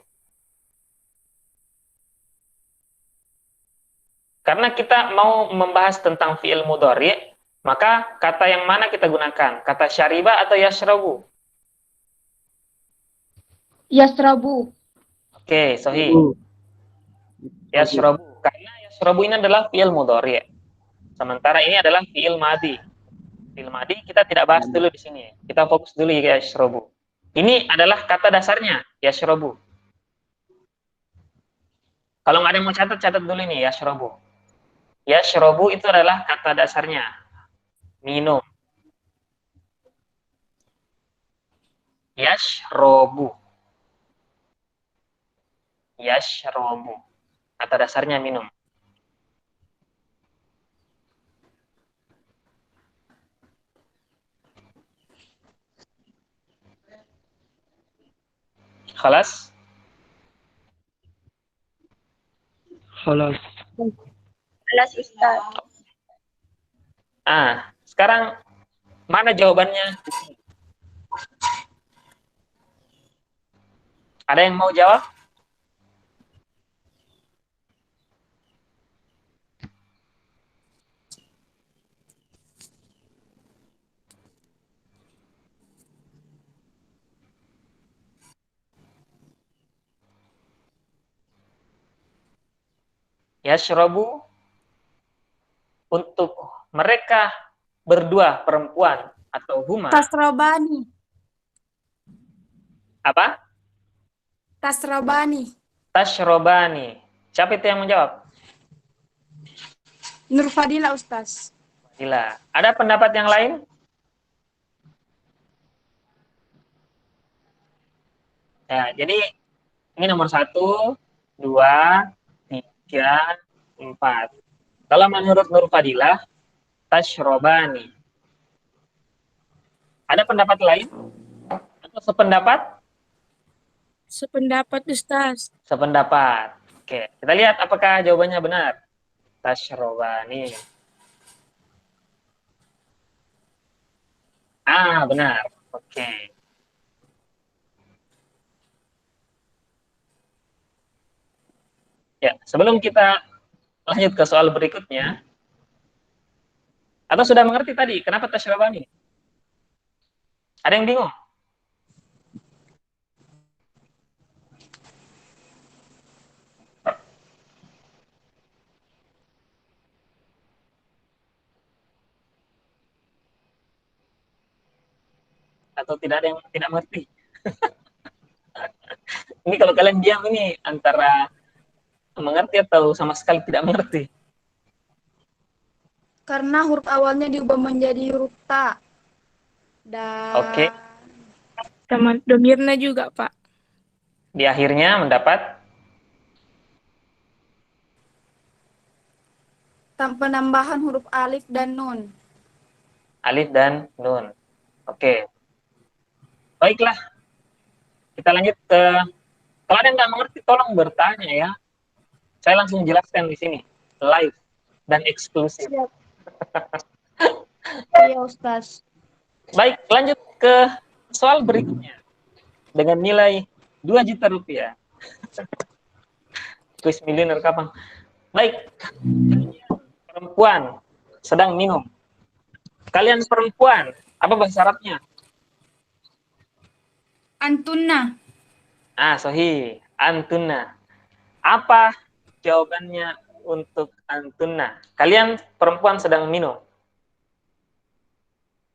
Karena kita mau membahas tentang fi'il mudhari, maka kata yang mana kita gunakan? Kata syariba atau yashrobu? Yasrabu. Oke, sohi. Yashrobu. Karena yashrobu ini adalah fi'il mudhari. Sementara ini adalah fi'il madi. Fi'il madi kita tidak bahas dulu di sini. Kita fokus dulu ya yashrobu. Ini adalah kata dasarnya, yashrobu. Kalau nggak ada yang mau catat, catat dulu ini yashrobu. Yashrobu itu adalah kata dasarnya. Minum. Yashrobu. Yashrobu. Kata dasarnya minum. Khalas? Khalas. Kelas, Ustaz. Sekarang mana jawabannya? Ada yang mau jawab? Yashrobu untuk mereka berdua perempuan atau huma. Tasrobani. Apa? Tasrobani. Tashrobani. Siapa itu yang menjawab? Nur Fadila, Ustaz. Gila. Ada pendapat yang lain? Ya, jadi ini nomor 1, 2, 3, 4. Kalau menurut Nur Fadilah, tashrobani. Ada pendapat lain? Atau sependapat? Sependapat, Ustaz. Sependapat. Oke, kita lihat apakah jawabannya benar. Tashrobani. Ah, benar. Oke. Ya, sebelum kita lanjut ke soal berikutnya, atau sudah mengerti tadi kenapa tashrobani? Ada yang bingung? Atau tidak ada yang tidak mengerti? Ini kalau kalian diam ini antara mengerti atau sama sekali tidak mengerti. Karena huruf awalnya diubah menjadi huruf ta. Dan Oke. Sama domirna juga, Pak. Di akhirnya mendapat tanpa penambahan huruf alif dan nun. alif dan nun. Oke. Baiklah. Kita lanjut ke, kalau ada yang nggak mengerti tolong bertanya ya. Saya langsung jelaskan di sini. Live dan eksklusif. Siap. Iya, Ustaz. Baik, lanjut ke soal berikutnya. Dengan nilai 2 juta rupiah. Kuis milioner kapan? Baik. Perempuan sedang minum. Kalian perempuan, apa bahasa Arabnya? Antunna. Ah, sahih. Antunna. Apa jawabannya untuk antunna? Kalian perempuan sedang minum.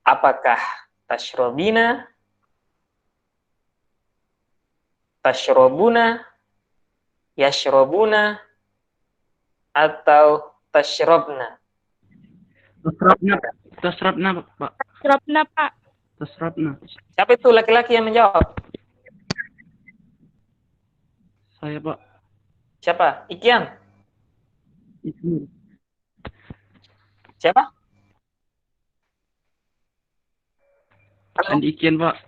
Apakah tashrobina, tashrobuna, yashrobuna, atau tashrobna? Tasrabna, Pak. Serapna, Pak. Tasrabna. Siapa itu laki-laki yang menjawab? Saya, Pak. Siapa? Ikian. Itu. Siapa? Halo? Andi Ikian, Pak.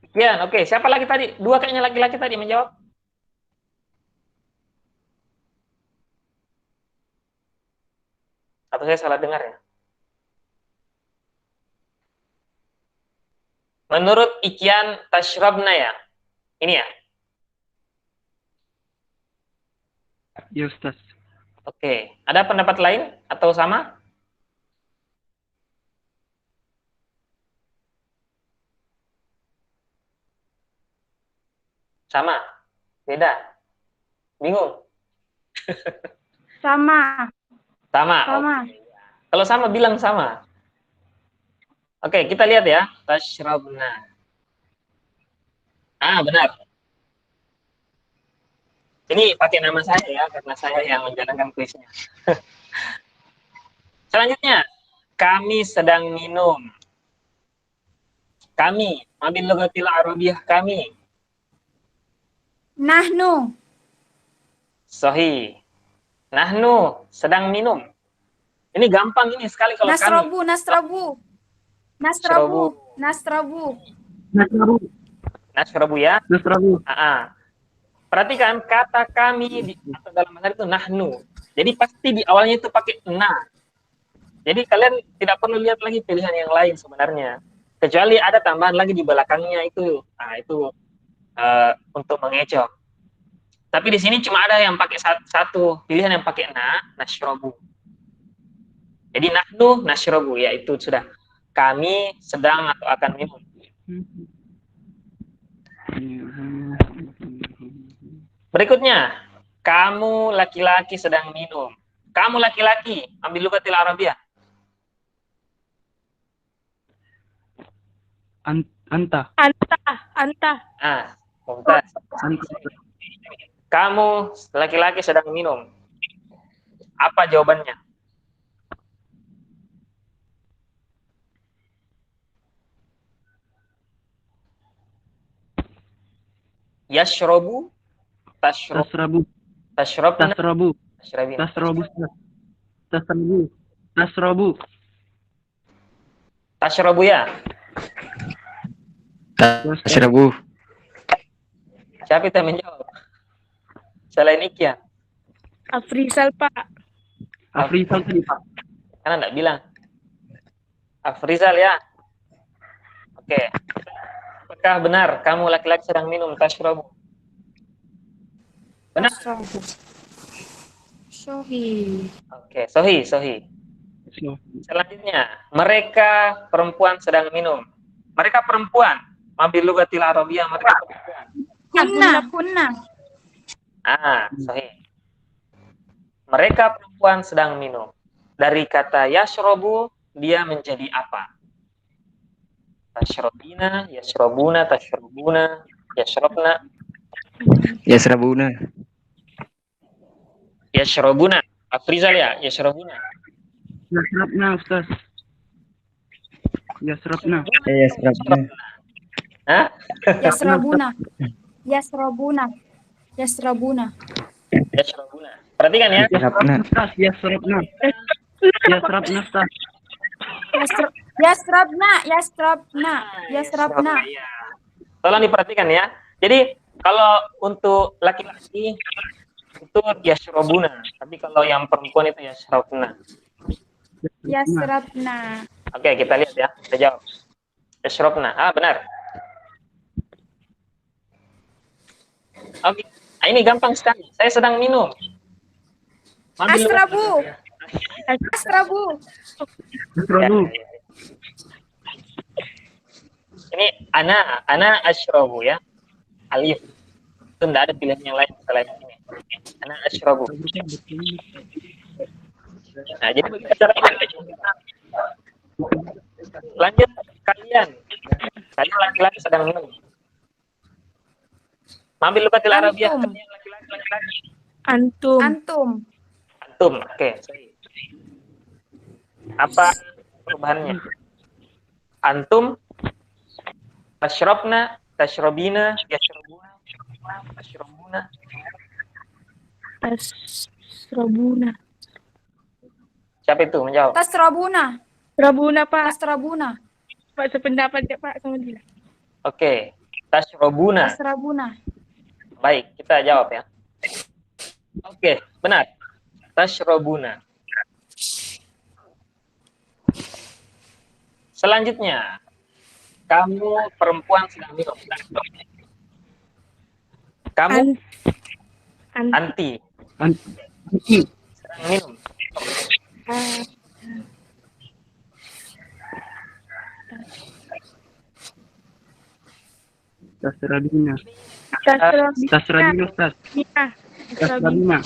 Ikian, oke. Siapa lagi tadi? Dua kayaknya laki-laki tadi menjawab. Atau saya salah dengar ya? Menurut Ikian tashrabna ya? Ini ya? Ya, Ustaz. Oke. Ada pendapat lain atau sama? Sama? Beda? Bingung? Sama. Sama? Sama. Oke. Kalau sama bilang sama. Oke, kita lihat ya. Tashrabna. Ah, benar. Ini pakai nama saya ya, karena saya yang menjalankan kuisnya. Selanjutnya, kami sedang minum. Kami, ambil logatil Arabiyah kami. Nahnu. Sahih. Nahnu, sedang minum. Ini gampang ini sekali kalau Nasrobu, kami. nasrobu. Nasrobu, nasrobu. Nasrabu. Nashrabu ya. Nasrabu. Perhatikan kata kami atau dalam bahasa itu nahnu. Jadi pasti di awalnya itu pakai na. Jadi kalian tidak perlu lihat lagi pilihan yang lain sebenarnya. Kecuali ada tambahan lagi di belakangnya itu. Nah, itu untuk mengecoh. Tapi di sini cuma ada yang pakai satu pilihan yang pakai na, nashrabu. Jadi nahnu, nashrabu, yaitu sudah kami sedang atau akan minum. Berikutnya, kamu laki-laki sedang minum. Kamu laki-laki, ambil lugatil Arabiyah. Anta. Anta. Mumtaz. Anta. Kamu laki-laki sedang minum. Apa jawabannya? Yashrobu, tashrob, Tasrabu. tashrobna, Tasrabu. tashrabina. Tasrabu, Ustaz. Tasrabu. Tasrabu. Tashrobu ya. Ya, Ustaz. Tasrabu. Siapa yang menjawab? Selain Ikya. Afrizal, Pak. Afrizal tadi, Pak. Karena enggak bilang. Afrizal ya. Oke. Apakah benar kamu laki-laki sedang minum tashrobu? Benar. Sohi. Oke, sohi, sohi. Selanjutnya, mereka perempuan sedang minum. Mereka perempuan. Mabil lugatil arabiyah, mereka perempuan. Kunna. Sohi. Mereka perempuan sedang minum. Dari kata yashrobu, dia menjadi apa? Tashrobina, yashrobuna, tashrobuna, yashrobna, Yasrabuna. yashrobuna. Afrizal ya, yashrobuna. Yasrabna, Ustaz. Yasrabna. Yasrabuna. Hah? Yasrabuna. Yasrabuna. Yasrabuna. Yashrobuna. Perhatikan ya. Yasrabna. Ustaz. Yasrabna. Yasrabna, Ustaz. Yasrabna. Yasrabna. Yasrabna. Ya. Tolong diperhatikan ya. Jadi kalau untuk laki-laki itu yashrobuna, tapi kalau yang perempuan itu yashrobna. Yasrabna. Oke, kita lihat ya. Kita jawab. Yashrobna. Benar. Oke. Ini gampang sekali. Saya sedang minum. Asrabu. Asrabu. Yasrabu. Ini ana ashrobu ya. Alif. Itu tidak ada pilihan yang lain selain ini. Ana ashrobu. Nah, jadi begitu caranya. Lanjut kalian. Kalian laki-laki sedang minum. Ambil lugatil arabiyah. Antum. Kalian laki-laki. Antum. Antum. Antum. Oke. Apa perubahannya? Antum, tashrobna, tashrobina, yashrobuna, tashrobuna. Tasrabuna. Siapa itu menjawab? Tasrabuna. Rabuna, Pak. Tasrabuna. Pak, sependapat ya, Pak, sama dia. Oke. Tashrobuna. Tasrabuna. Baik, kita jawab ya. Oke, benar. Tashrobuna. Selanjutnya, kamu perempuan sedang minum. Kamu anti Anti. sedang minum. Tasrabina. Tasrabina. Tasrabina, Ustaz. Tasrabina.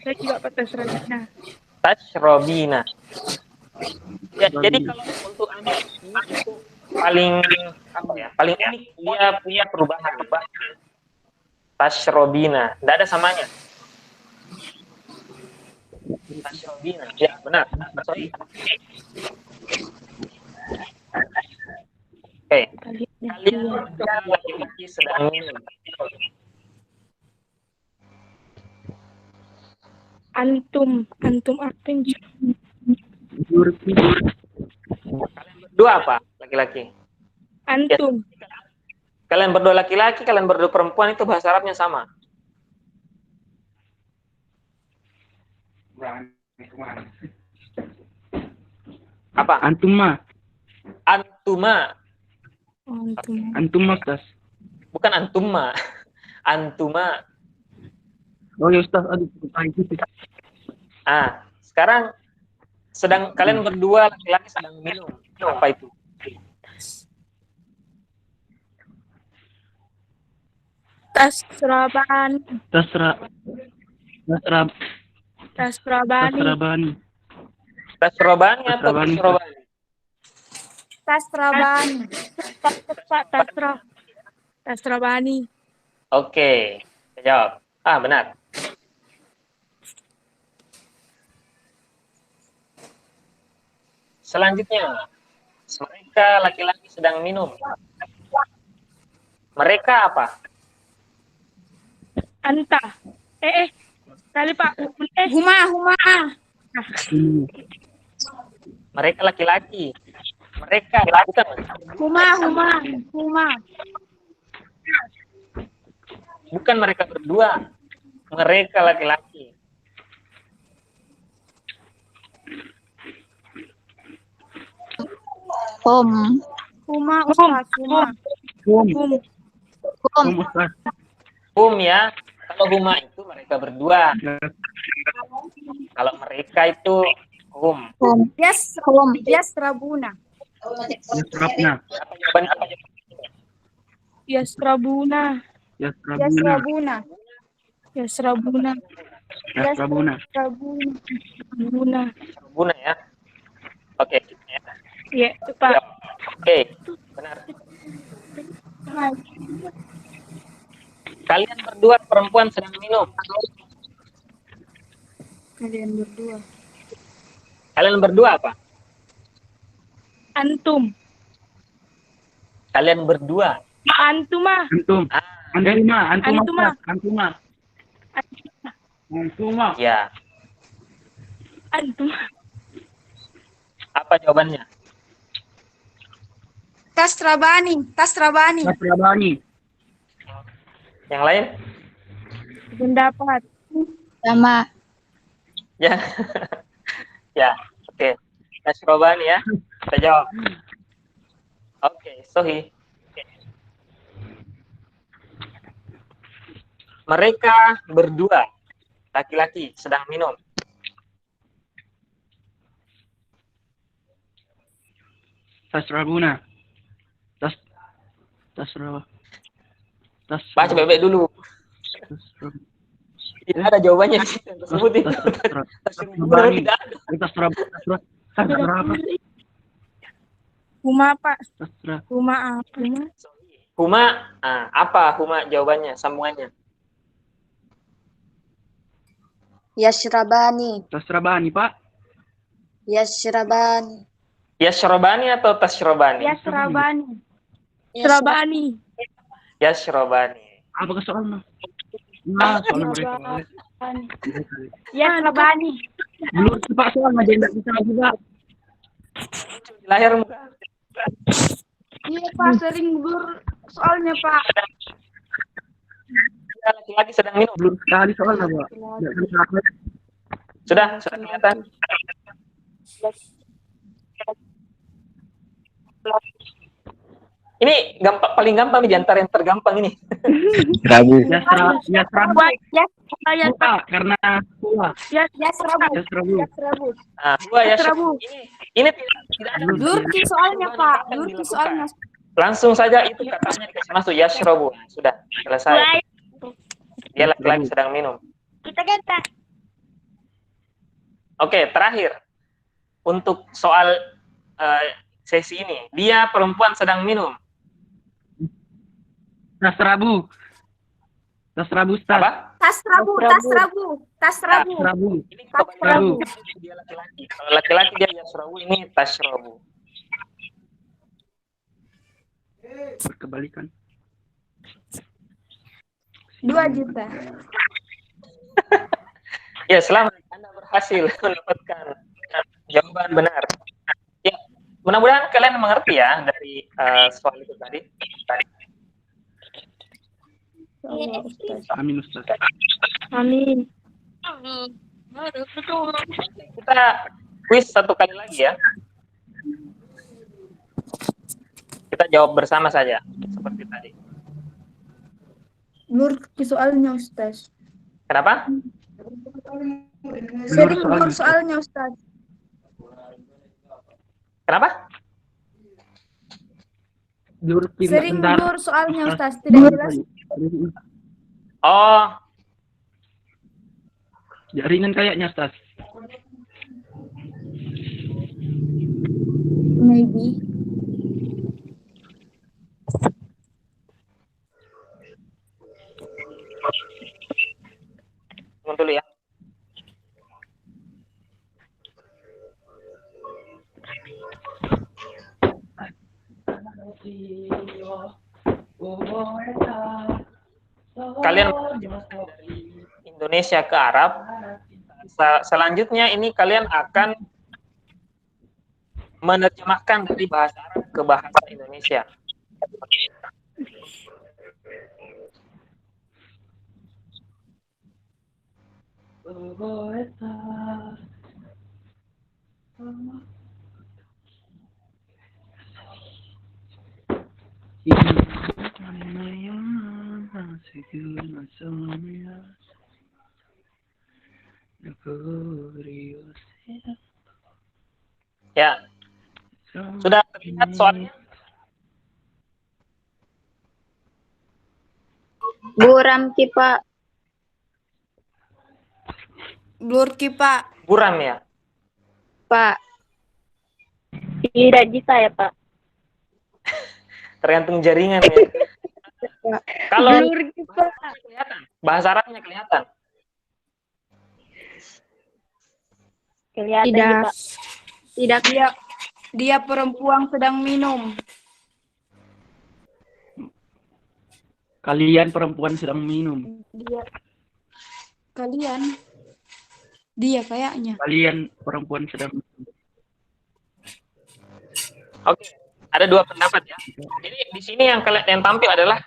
Saya juga Pak Tasrabina. Tashrobina. Ya, jadi kalau untuk anak ini itu paling apa ya? Paling unik, dia punya perubahan. Tashrobina, tidak ada samanya. Tashrobina, ya benar. Sorry. Oke, kalian laki-laki sedang minum. Antum apa yang Yurki. Kalian berdua apa? Laki-laki. antum? Kalian berdua laki-laki, kalian berdua perempuan, itu bahasa Arabnya sama. Apa? Antuma. Antuma. Antum. Ustaz. Bukan antuma. Antuma. Oh ya, Ustaz. Aduh, Sekarang kalian berdua laki-laki sedang minum. Apa itu? Tasrabani. Tasrabani. Tasrabani. Tasrobani atau Tasrobani. tasrobani? Tasrabani. Tasrabani. Oke, saya jawab. Benar. Selanjutnya, mereka laki-laki sedang minum. Mereka apa? Anta. Kali Pak. Huma, huma. Ini. Mereka laki-laki. Mereka bukan. Huma, huma. Huma. Bukan mereka berdua. Mereka laki-laki. Hum. Huma, Ustaz. Huma. Hum. Hum. Hum. Ustaz. Ya. Kalau huma itu mereka berdua. Kalau mereka itu hum. Hum. Yes, Hum. yasrabuna. Yasrabna. Apa jawabannya? Apa jawabannya? Yasrabuna. Yasrabuna. Yasrabuna. Yasrabuna. Yasrabuna. Yasrabuna. Guna ya. Oke. Ya. Ya, itu Pak. Oke. Benar. Kalian berdua perempuan sedang minum. Kalian berdua. Kalian berdua apa? Antum. Kalian berdua. Antuma. Antum. Ah, Antuma. Antuma. Antuma. Ustaz. Antuma. Antuma. ya. Antuma. Apa jawabannya? Tasrabani. Tasrabani. Yasrabani. Yang lain? Pendapat. Sama. Ya. Ya. Oke. Yasrobani ya. Kita jawab. Oke, Sohi. Oke. Mereka berdua laki-laki sedang minum. Tasrabuna. Tasrab. Baca bebek dulu. Tidak ada jawabannya di situ tersebut itu. Tasrabani. Tidak ada. Tasrab. Tasrab. Huma Pak. Tasrab. Huma apa? Huma. Huma, apa huma jawabannya, sambungannya? Yashrabani. Tasrabani, Pak. Yashrabani. Yashrobani atau tashrobani? Yasrabani. Yasrabani. Yashrobani. Apa ke soalnya? Nah, soalnya mereka. Yasrabani. Belum Pak soalnya dia tidak bisa juga. Di layar muka. Iya Pak, sering soalnya Pak. Ya, laki-laki sedang minum. Belum sekali soalnya, Pak. Tidak bisa. Sudah kelihatan. Ini paling gampang nih di antara yang tergampang ini. Rabu. Yasrabu. Pak. Karena tua. Yasrabu. Yasrabu. Yasrabu. Nah, dua ya. Yasrabu. Ini tidak ada. Lurki soalnya Pak. Lurki soalnya. Langsung saja itu katanya dikasih masuk yashrobu. Sudah selesai. Dia laki-laki sedang minum. Kita kata. Oke, terakhir untuk soal sesi ini, dia perempuan sedang minum. Tasrabu. Tasrabu, Ustaz. Apa? Tasrabu. Tasrabu. Tasrabu. Tasrabu. Ini kebalikan. Dia laki-laki. Kalau laki-laki dia yashrobu, ini tashrobu. Berkebalikan. 2 juta. Ya, selamat Anda berhasil mendapatkan jawaban benar. Ya, mudah-mudahan kalian mengerti ya dari soal itu tadi. Amin, Ustaz. Amin. Kita quiz satu kali lagi ya. Kita jawab bersama saja seperti tadi. Lurki soalnya Ustaz. Kenapa? Sering soalnya Ustaz. Kenapa? Sering blur soalnya Ustaz. Tidak jelas. Oh, Jaringan kayaknya, Ustaz. Maybe. tunggu dulu ya. kalian menerjemahkan dari Indonesia ke Arab. Selanjutnya ini kalian akan menerjemahkan dari bahasa Arab ke bahasa Indonesia. Ya, sudah terlihat soalnya? Buram ki Pak. Blurki, Pak. Buram ya? Pak. Tidak bisa ya Pak. Tergantung jaringan ya. Kalau Blurki Pak. kelihatan, bahasa Arabnya kelihatan. Kelihatan Tidak. sih, Pak. Tidak, dia perempuan sedang minum. Kalian perempuan sedang minum. Dia kayaknya. Kalian perempuan sedang minum. Oke, ada dua pendapat ya. Jadi di sini yang kalian tampil adalah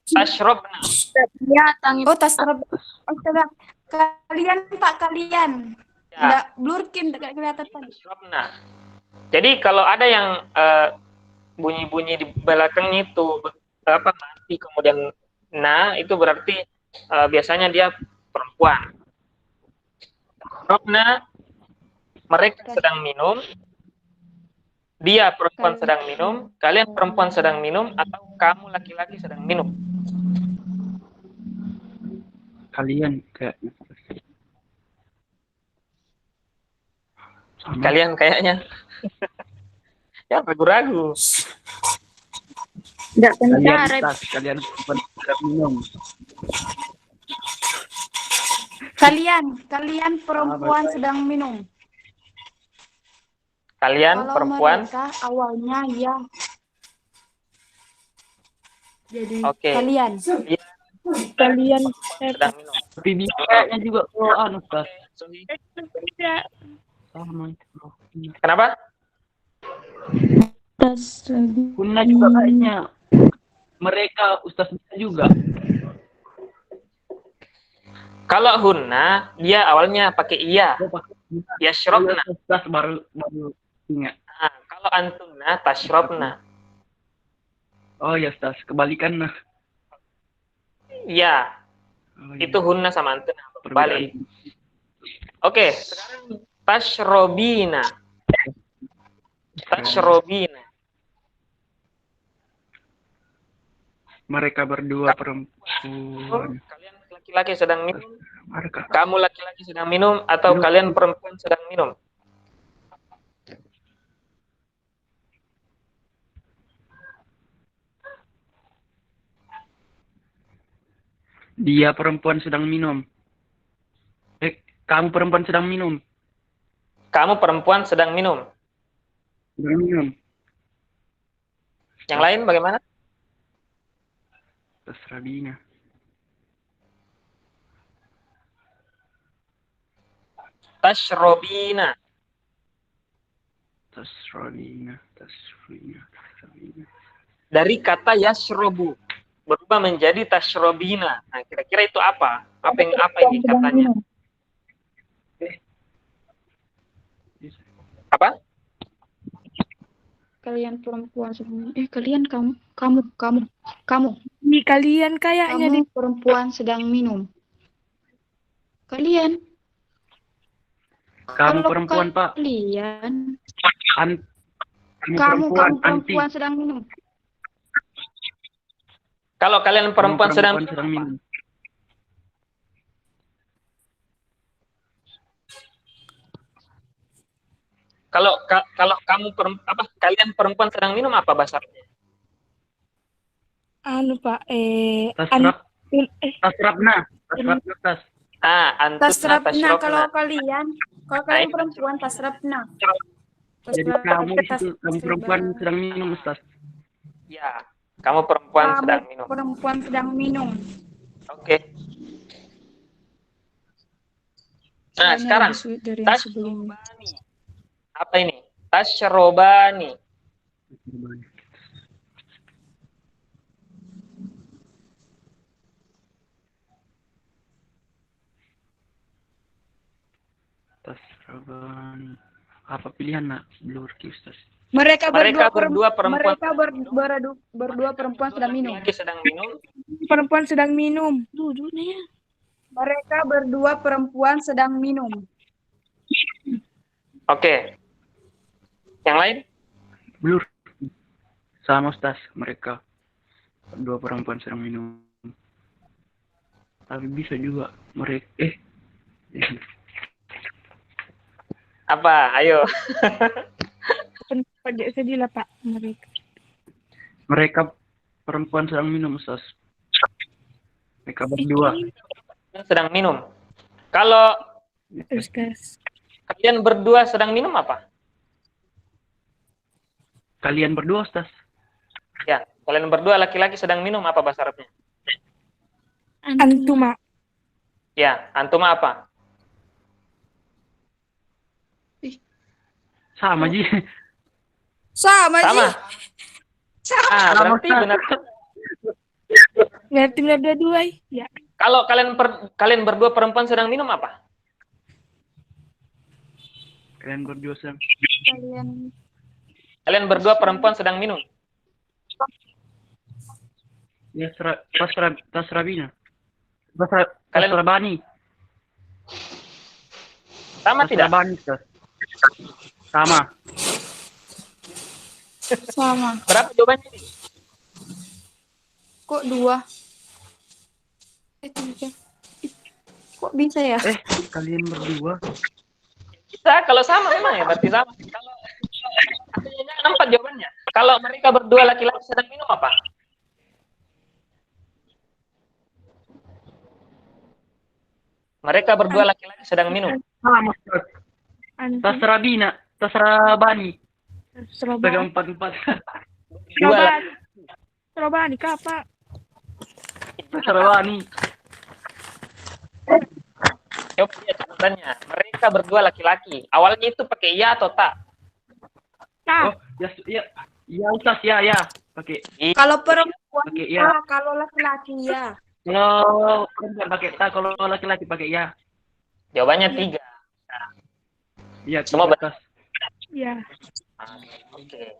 tashrobna. Kelihatan Oh, tasrab. Oh, sedang. Kalian, Pak, kalian. Ya, Enggak blurkin, enggak kelihatan tadi. tashrobna. Jadi kalau ada yang bunyi-bunyi di belakangnya itu apa mati kemudian itu berarti biasanya dia perempuan. Tashrobna, mereka sedang minum. Dia perempuan sedang minum, kalian perempuan sedang minum, atau kamu laki-laki sedang minum. Kalian kayaknya. Sama. Kalian kayaknya. Ya, ragu-ragu. Tidak Kalian benar. tas, kalian perempuan sedang minum. Kalian perempuan sedang minum. Kalian Kalau perempuan. mereka awalnya ya. Jadi Oke. kalian Kalian sedang minum. Tapi dia kayaknya juga Quran Ustaz. Tidak. Sama itu. Kenapa? Kunna juga kayaknya. Mereka Ustaz juga. Kalau hunna, dia awalnya pakai iya. Yashrobna. Ustaz baru ingat. Nah, kalau antunna, tashrobna. Oh ya Ustaz, kebalikan nah. Iya, Oh, itu hunna sama antunna. perbedaan. Balik. Oke, sekarang tashrobina. Tashrobina. Mereka berdua perempuan. Kalian laki-laki sedang minum, Mereka kamu laki-laki sedang minum, atau kalian perempuan sedang minum. dia perempuan sedang minum. Kamu perempuan sedang minum. Kamu perempuan sedang minum. Sedang minum. Yang lain bagaimana? Tasrabina. Tashrobina. Tasrabina. Tasrabina. Tasrabina. Dari kata yashrobu berubah menjadi tashrobina. Nah, kira-kira itu apa? Apa yang katanya? Apa? kalian perempuan sedang kalian kamu Ini kalian kayaknya kamu perempuan sedang minum. Kalian Kamu kalau perempuan, Pak. Kalian Kamu perempuan, anti. perempuan sedang minum. Kalau kalian perempuan sedang minum. Kalau kamu kalian perempuan sedang minum apa bahasanya? anu Pak, Tasrabna. Tas. Antutna Tasrabna tashrobna. kalau kalian perempuan tasrabna. Jadi kamu itu kamu perempuan sedang minum, Ustaz. Ya, kamu perempuan sedang minum. Perempuan sedang minum. Oke. Nah, Soalnya sekarang lebih sulit dari yang sebelumnya. tasyrobani. Apa ini? Tasyrobani. Tasrabani. Apa pilihan nak? Blur Ustaz. Mereka Mereka berdua berdua perempuan mereka berdua perempuan sedang minum. laki sedang minum. Perempuan sedang minum. Duduknya. Mereka berdua perempuan sedang minum. Oke. Yang lain? Blur. Sama Ustaz, mereka dua perempuan sedang minum. Tapi bisa juga mereka Apa? Ayo. Pendapat sedih lah Pak mereka. mereka perempuan sedang minum Ustaz. Mereka berdua. Sedang minum. Kalau Ustaz. kalian berdua sedang minum apa? Kalian berdua Ustaz. Ya, kalian berdua laki-laki sedang minum apa bahasa Arabnya? Antuma. Ya, antum apa? Sama Ji. Sama, Sama. Ji. Berarti Ustaz. benar. Berarti benar dua-dua. Ya. Kalau kalian berdua perempuan sedang minum apa? Kalian berdua sedang. Kalian berdua perempuan sedang minum. Ya tasrabina. Kalian- Tasrabani. Sama tidak? Tasrabani Ustaz. Sama. Sama. Berapa jawabannya ini? Kok dua? Tiga. Kok bisa ya? Kalian berdua. Bisa, kalau sama memang ya, berarti sama. Kalau artinya 4 jawabannya. Kalau mereka berdua laki-laki sedang minum apa? Mereka berdua laki-laki sedang minum. Sama Ustaz. Antuma. Tasrabina. Tasrabani. Surabaya. Pegang empat. Dua Surabaya. laki. Surabaya nih Kak, Pak. Tasrabani. Coba lihat catatannya. Mereka berdua laki-laki. Awalnya itu pakai ya atau tak? Kak. Oh, ya Ustaz, ya. Pakai Kalau perempuan Pakai ya. kalau laki-laki ya. kalau perempuan pakai ta, kalau laki-laki pakai ya. Jawabannya 3. Iya, Semua Ustaz. Ya. Oke.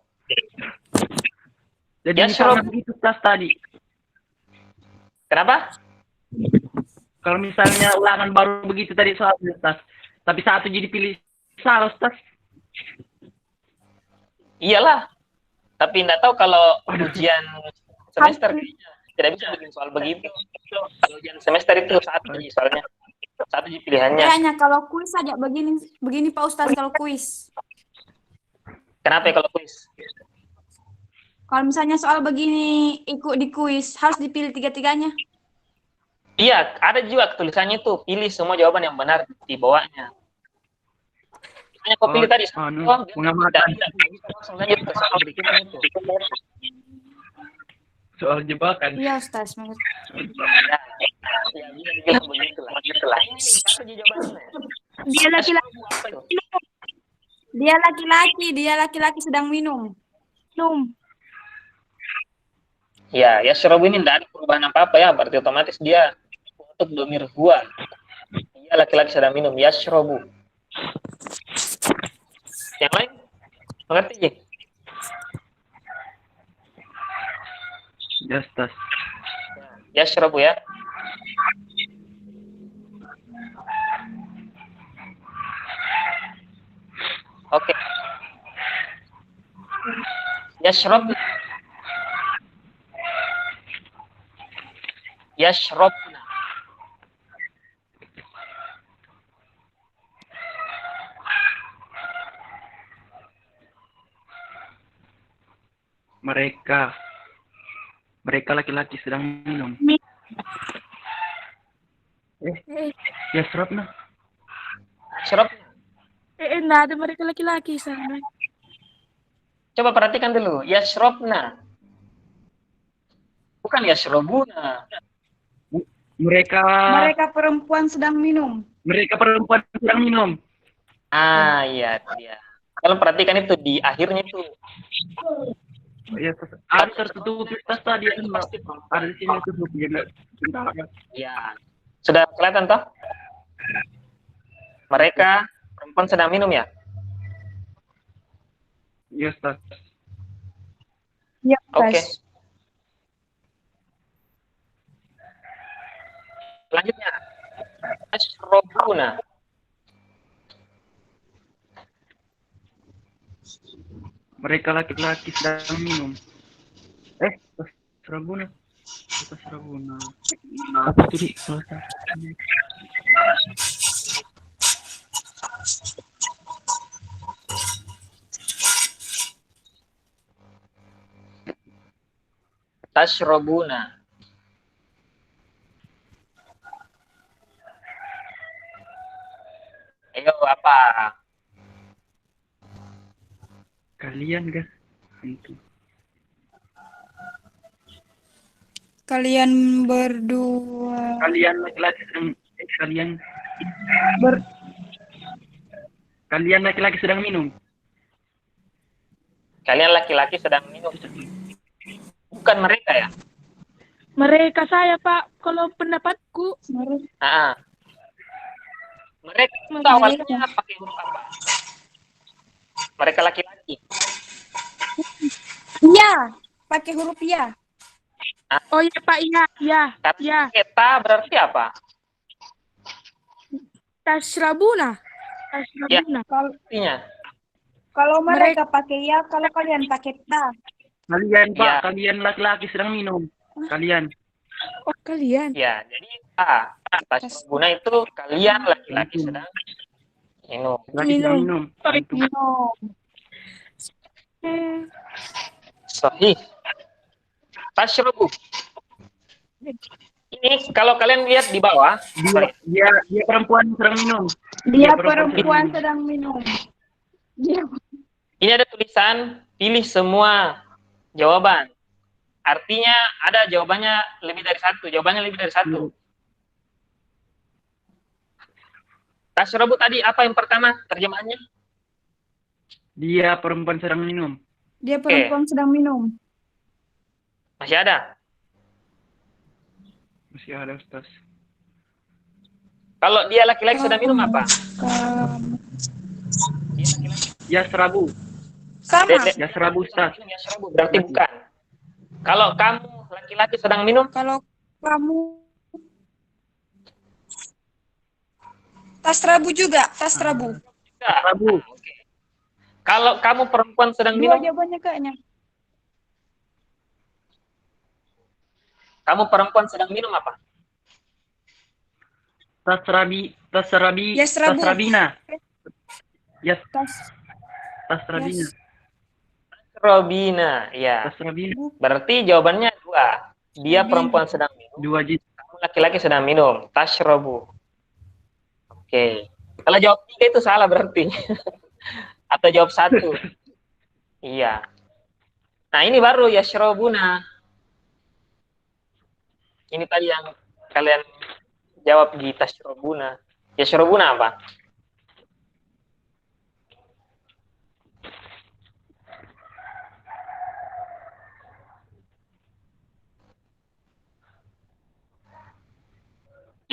Jadi Ya, misalnya Syarab. begitu Ustaz tadi. Kenapa? Kalau misalnya ulangan baru begitu tadi soalnya Ustaz. Tapi satu jadi pilih salah Ustaz. Iyalah. Tapi enggak tahu kalau ujian semester kayaknya tidak bisa bikin soal begitu. Kalau ujian semester itu satu aja soalnya. Satu aja pilihannya. Kayaknya kalau kuis aja begini Pak Ustaz kalau kuis. Kenapa ya kalau kuis? Kalau misalnya soal begini ikut di kuis harus dipilih tiga-tiganya. Iya, ada juga tulisannya tuh, pilih semua jawaban yang benar di bawahnya. Hanya kau pilih tadi, pengamatan. tidak bisa langsung lanjut ke soal berikutnya itu. Soal jebakan. Iya Ustaz. Ya, ya bisa dibilang begitulah. Ini satu aja jawabannya. Dia laki-laki. Apa itu? Dia laki-laki sedang minum. Minum. Ya, ya syarabu ini tidak ada perubahan apa-apa ya, berarti otomatis dia untuk domir huwa. Dia laki-laki sedang minum, ya syarabu. Yang lain? Mengerti, Ji? Ya Ustaz. Ya syarabu ya. Oke. Yashrabna. Yashrabna. Mereka laki-laki sedang minum. Ya serapna. Yashrabna. Enggak ada mereka laki-laki sana. Coba perhatikan dulu. Yashrabna. Bukan yashrabuna. Mereka perempuan sedang minum. Mereka perempuan sedang minum. Ah, iya dia. Kalian perhatikan itu di akhirnya itu. Ya, ada tertutup tas tadi kan, Mbak. Ada di sini tutup ya, Mbak. Ya. Sudah kelihatan toh? Mereka perempuan sedang minum ya? Ya, Ustaz. Ya, Oke. Ustaz. Selanjutnya. Ashrobuna. Mereka laki-laki sedang minum. Tas Rabuna. Tas Rabuna. Apa itu, Dik? Tashrobuna. Ayo apa? Kalian kan? Itu. Kalian berdua Kalian laki-laki sedang kalian ber- kalian laki-laki sedang minum. Kalian laki-laki sedang minum. Bukan mereka ya? Mereka saya, Pak. Kalau pendapatku. Ah. Mereka itu awalnya pakai huruf apa? Mereka laki-laki. Iya, pakai huruf ya. Oh iya, Pak. Iya, iya. Kata Iya. kita berarti apa? Tashrabuna. Tashrabuna. Artinya? Kalau mereka pakai ya, kalau kalian pakai ta. Kalian, Pak, Ya. kalian laki-laki sedang minum. Kalian. Oh, kalian. Ya, jadi tashrobuna itu kalian laki-laki sedang minum. Laki sedang minum. Itu. Minum. Sahih. Tashrobu. Ini kalau kalian lihat di bawah, Dia perempuan sedang minum. Dia perempuan sedang minum. Dia ini ada tulisan pilih semua jawaban. Artinya ada jawabannya lebih dari satu. Jawabannya lebih dari satu. Tashrobu tadi apa yang pertama terjemahannya? Dia perempuan sedang minum. Dia perempuan sedang minum. Masih ada? Masih ada, Ustaz. Kalau dia laki-laki sedang minum apa? Dia laki-laki. Ya serabu. Sama. Ya serabu, Ustaz. Ya serabu. Berarti bukan. Kalau kamu laki-laki sedang minum, Kalau kamu tas rabu juga, tas rabu. enggak. Serabu. Oke. Kalau kamu perempuan sedang Dua minum, jawabannya kayaknya. kamu perempuan sedang minum apa? Tas serabi. Ya, serabu. Tas rabina. Ya, Tas rabina. Robina, ya. Tas rabina. Berarti jawabannya dua. Dia perempuan sedang minum, Dua jid. kamu laki-laki sedang minum. Tashrobu. Oke. Kalau jawab tiga itu salah berarti. Atau jawab satu. Iya. Nah ini baru yashrobuna. Ini tadi yang kalian jawab di tashrobuna. Yashrobuna apa?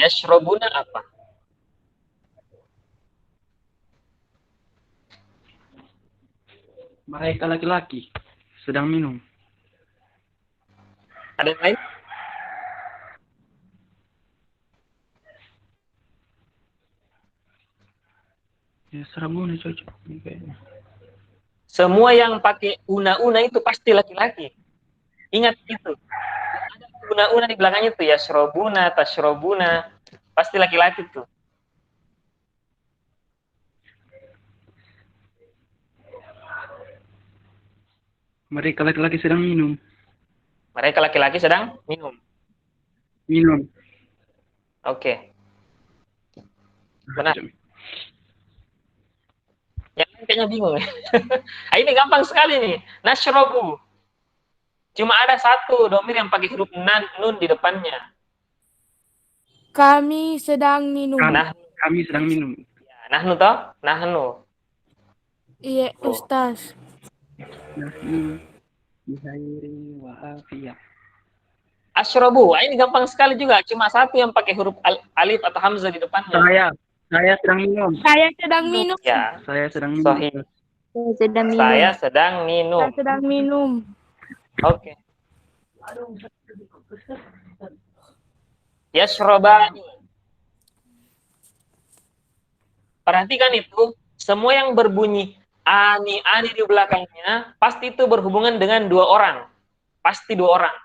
Yashrobuna apa? Mereka laki-laki sedang minum. Ada yang lain? Ya serabu nih cocok kayaknya. Semua yang pakai una-una itu pasti laki-laki. Ingat itu. Ada una-una di belakangnya itu yashrobuna, tashrobuna. Pasti laki-laki tuh. Mereka laki-laki sedang minum. Mereka laki-laki sedang minum. Minum. Oke. Benar. Yang lain kayaknya bingung. Ini gampang sekali nih. Nashrobu. Cuma ada satu domir yang pakai huruf nun di depannya. Kami sedang minum. Nah, Kami sedang minum. nahnu toh? Nahnu. Iya, Oh. Ustaz. Nahnu bihairi wa afiyah. Asyrobu. Ini gampang sekali juga. Cuma satu yang pakai huruf alif atau hamzah di depannya. Saya sedang minum. Saya sedang minum. Ya, Saya sedang minum. sahih. Saya sedang minum. Saya sedang minum. Saya sedang minum. Oke. Yashrobani. Perhatikan itu, semua yang berbunyi ani di belakangnya, pasti itu berhubungan dengan dua orang. Pasti dua orang.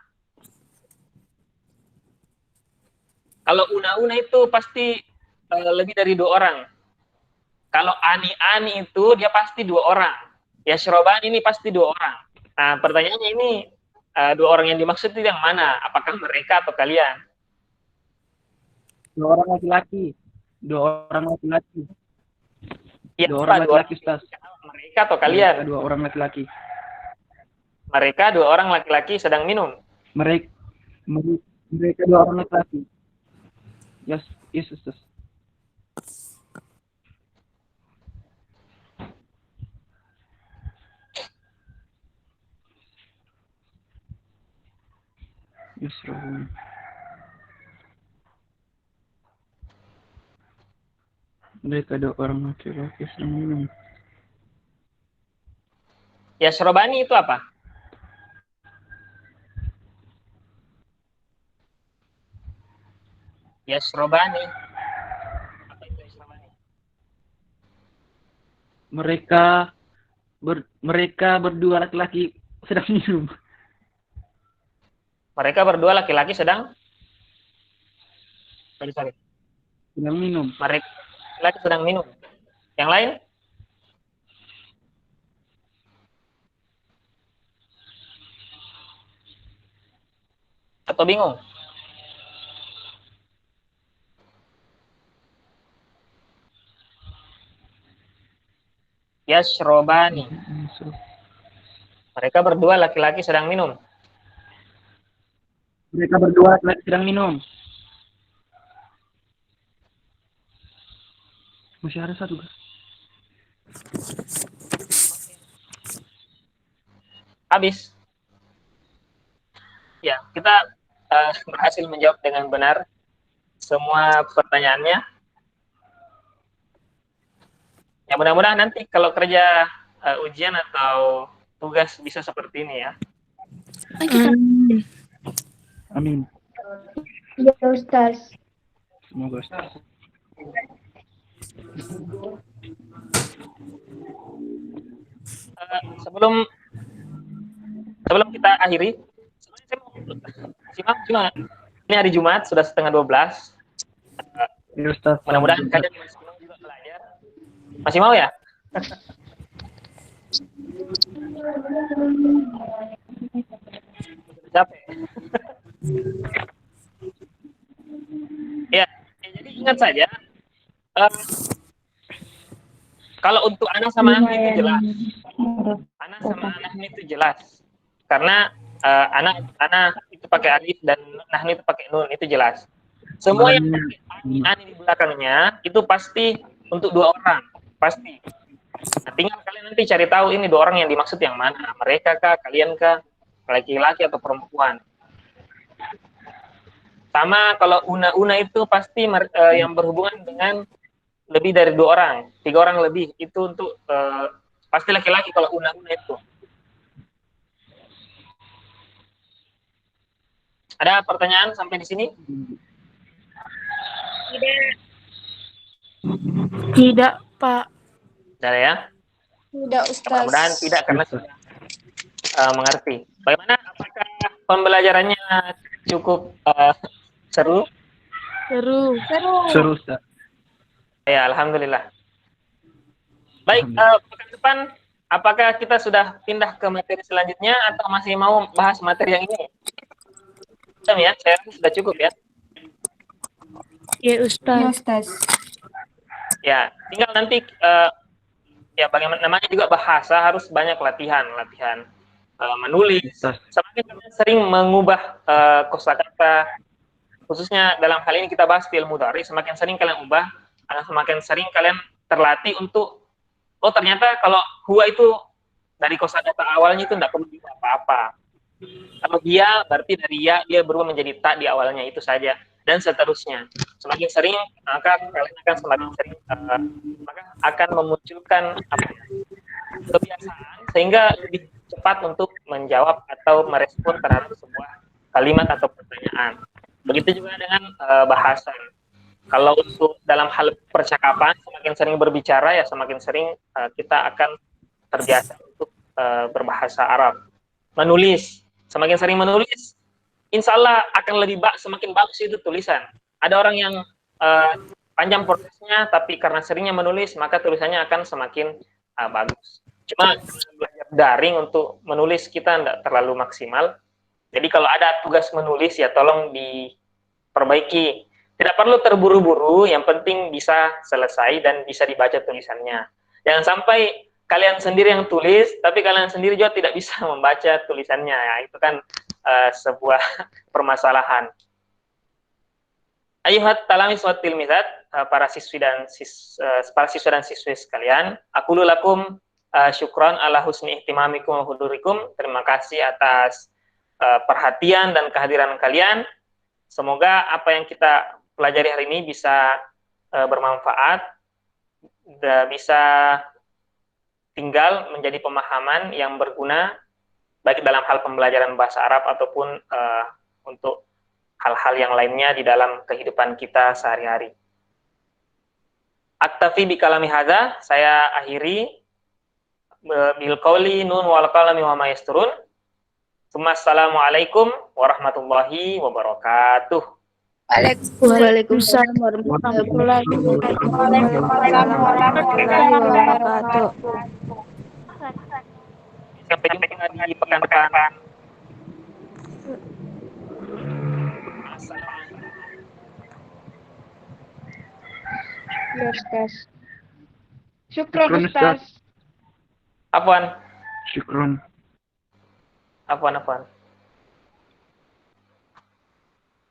Kalau una itu pasti lebih dari dua orang. Kalau ani itu dia pasti dua orang. Yashrobani ini pasti dua orang. Nah, pertanyaannya ini dua orang yang dimaksud itu yang mana? Apakah mereka atau kalian? Dua orang laki-laki. Dua orang laki-laki. Ya, Dua orang laki-laki, Ustaz. Mereka atau kalian? Dua orang laki-laki. Mereka dua orang laki-laki sedang minum. Mereka dua orang laki-laki. Yes, Ustaz. Yusrun. Mereka dua orang laki-laki sedang minum. Yashrobani itu apa? Yashrobani. Apa itu Yashrobani? Mereka berdua laki-laki sedang minum. Mereka berdua laki-laki sedang Sedang minum. Mereka laki sedang minum. Yang lain? Atau bingung? Yashrobani. Mereka berdua laki-laki sedang minum. Mereka berdua laki-laki sedang minum. Masih ada satu, guys. Habis. Ya, kita berhasil menjawab dengan benar semua pertanyaannya. Ya, mudah-mudahan nanti kalau kerja ujian atau tugas bisa seperti ini ya. Amin. Ya, Ustaz. Semoga, Ustaz. Sebelum kita akhiri, simak, ini hari Jumat sudah setengah 12. Ya, Ustaz. Mudah-mudahan kalian masih mau juga belajar. Masih mau ya? Capek. Ya, jadi ingat saja. Kalau untuk Ana sama Ahmi itu jelas. Ana sama Nahmi itu jelas. Karena Ana itu pakai alif dan Nahmi itu pakai nun, itu jelas. Semua yang pakai ani di belakangnya itu pasti untuk dua orang, pasti. Nah, tinggal kalian nanti cari tahu ini dua orang yang dimaksud yang mana. Mereka kah, kalian kah, laki-laki atau perempuan. Sama kalau una itu pasti yang berhubungan dengan lebih dari dua orang, 3 orang lebih, itu untuk pasti laki-laki kalau una itu. Ada pertanyaan sampai di sini? Tidak, Pak. Tidak ya? Tidak, Ustaz. Mudah-mudahan tidak karena sudah mengerti. Bagaimana? Apakah pembelajarannya cukup seru? Seru, Ustaz. Ya, alhamdulillah. Baik, pekan depan apakah kita sudah pindah ke materi selanjutnya atau masih mau bahas materi yang ini? Ya, saya rasa sudah cukup ya. Ya, Ustaz. Ustaz. Ya, tinggal nanti ya bagaimana namanya juga bahasa harus banyak latihan menulis. Semakin kalian sering mengubah kosakata, khususnya dalam hal ini kita bahas fi'il mudhari, semakin sering kalian ubah, akan semakin sering kalian terlatih untuk, oh ternyata kalau huwa itu dari kosakata awalnya itu tidak perlu diubah apa-apa. Kalau dia berarti dari ya dia berubah menjadi ta di awalnya itu saja, dan seterusnya. Semakin sering maka kalian akan semakin sering maka akan memunculkan kebiasaan sehingga lebih cepat untuk menjawab atau merespon terhadap sebuah kalimat atau pertanyaan. Begitu juga dengan bahasa. Kalau untuk dalam hal percakapan, semakin sering berbicara ya semakin sering kita akan terbiasa untuk berbahasa Arab. Menulis, semakin sering menulis, insya Allah akan lebih semakin bagus itu tulisan. Ada orang yang panjang prosesnya, tapi karena seringnya menulis, maka tulisannya akan semakin bagus. Cuma belajar daring untuk menulis kita tidak terlalu maksimal. Jadi kalau ada tugas menulis ya tolong diperbaiki. Tidak perlu terburu-buru, yang penting bisa selesai dan bisa dibaca tulisannya. Jangan sampai kalian sendiri yang tulis, tapi kalian sendiri juga tidak bisa membaca tulisannya. Ya, itu kan sebuah permasalahan. Ayuhat talamis wa tilmizat, para siswi dan siswi sekalian, aku lakum syukran ala husni ihtimamikum wa hudurikum. Terima kasih atas perhatian dan kehadiran kalian. Semoga apa yang kita pelajari hari ini bisa bermanfaat, bisa tinggal menjadi pemahaman yang berguna baik dalam hal pembelajaran bahasa Arab ataupun untuk hal-hal yang lainnya di dalam kehidupan kita sehari-hari. Aktafi bi kalami hadza, saya akhiri bil qauli nun wal qalami wa ma yasturun. Assalamualaikum warahmatullahi wabarakatuh. Waalaikumsalam warahmatullahi wabarakatuh. Sampai jumpa di pekan-pekan. Ya, Ustaz. Syukron, Ustaz. Apaan? Syukron. Apaan?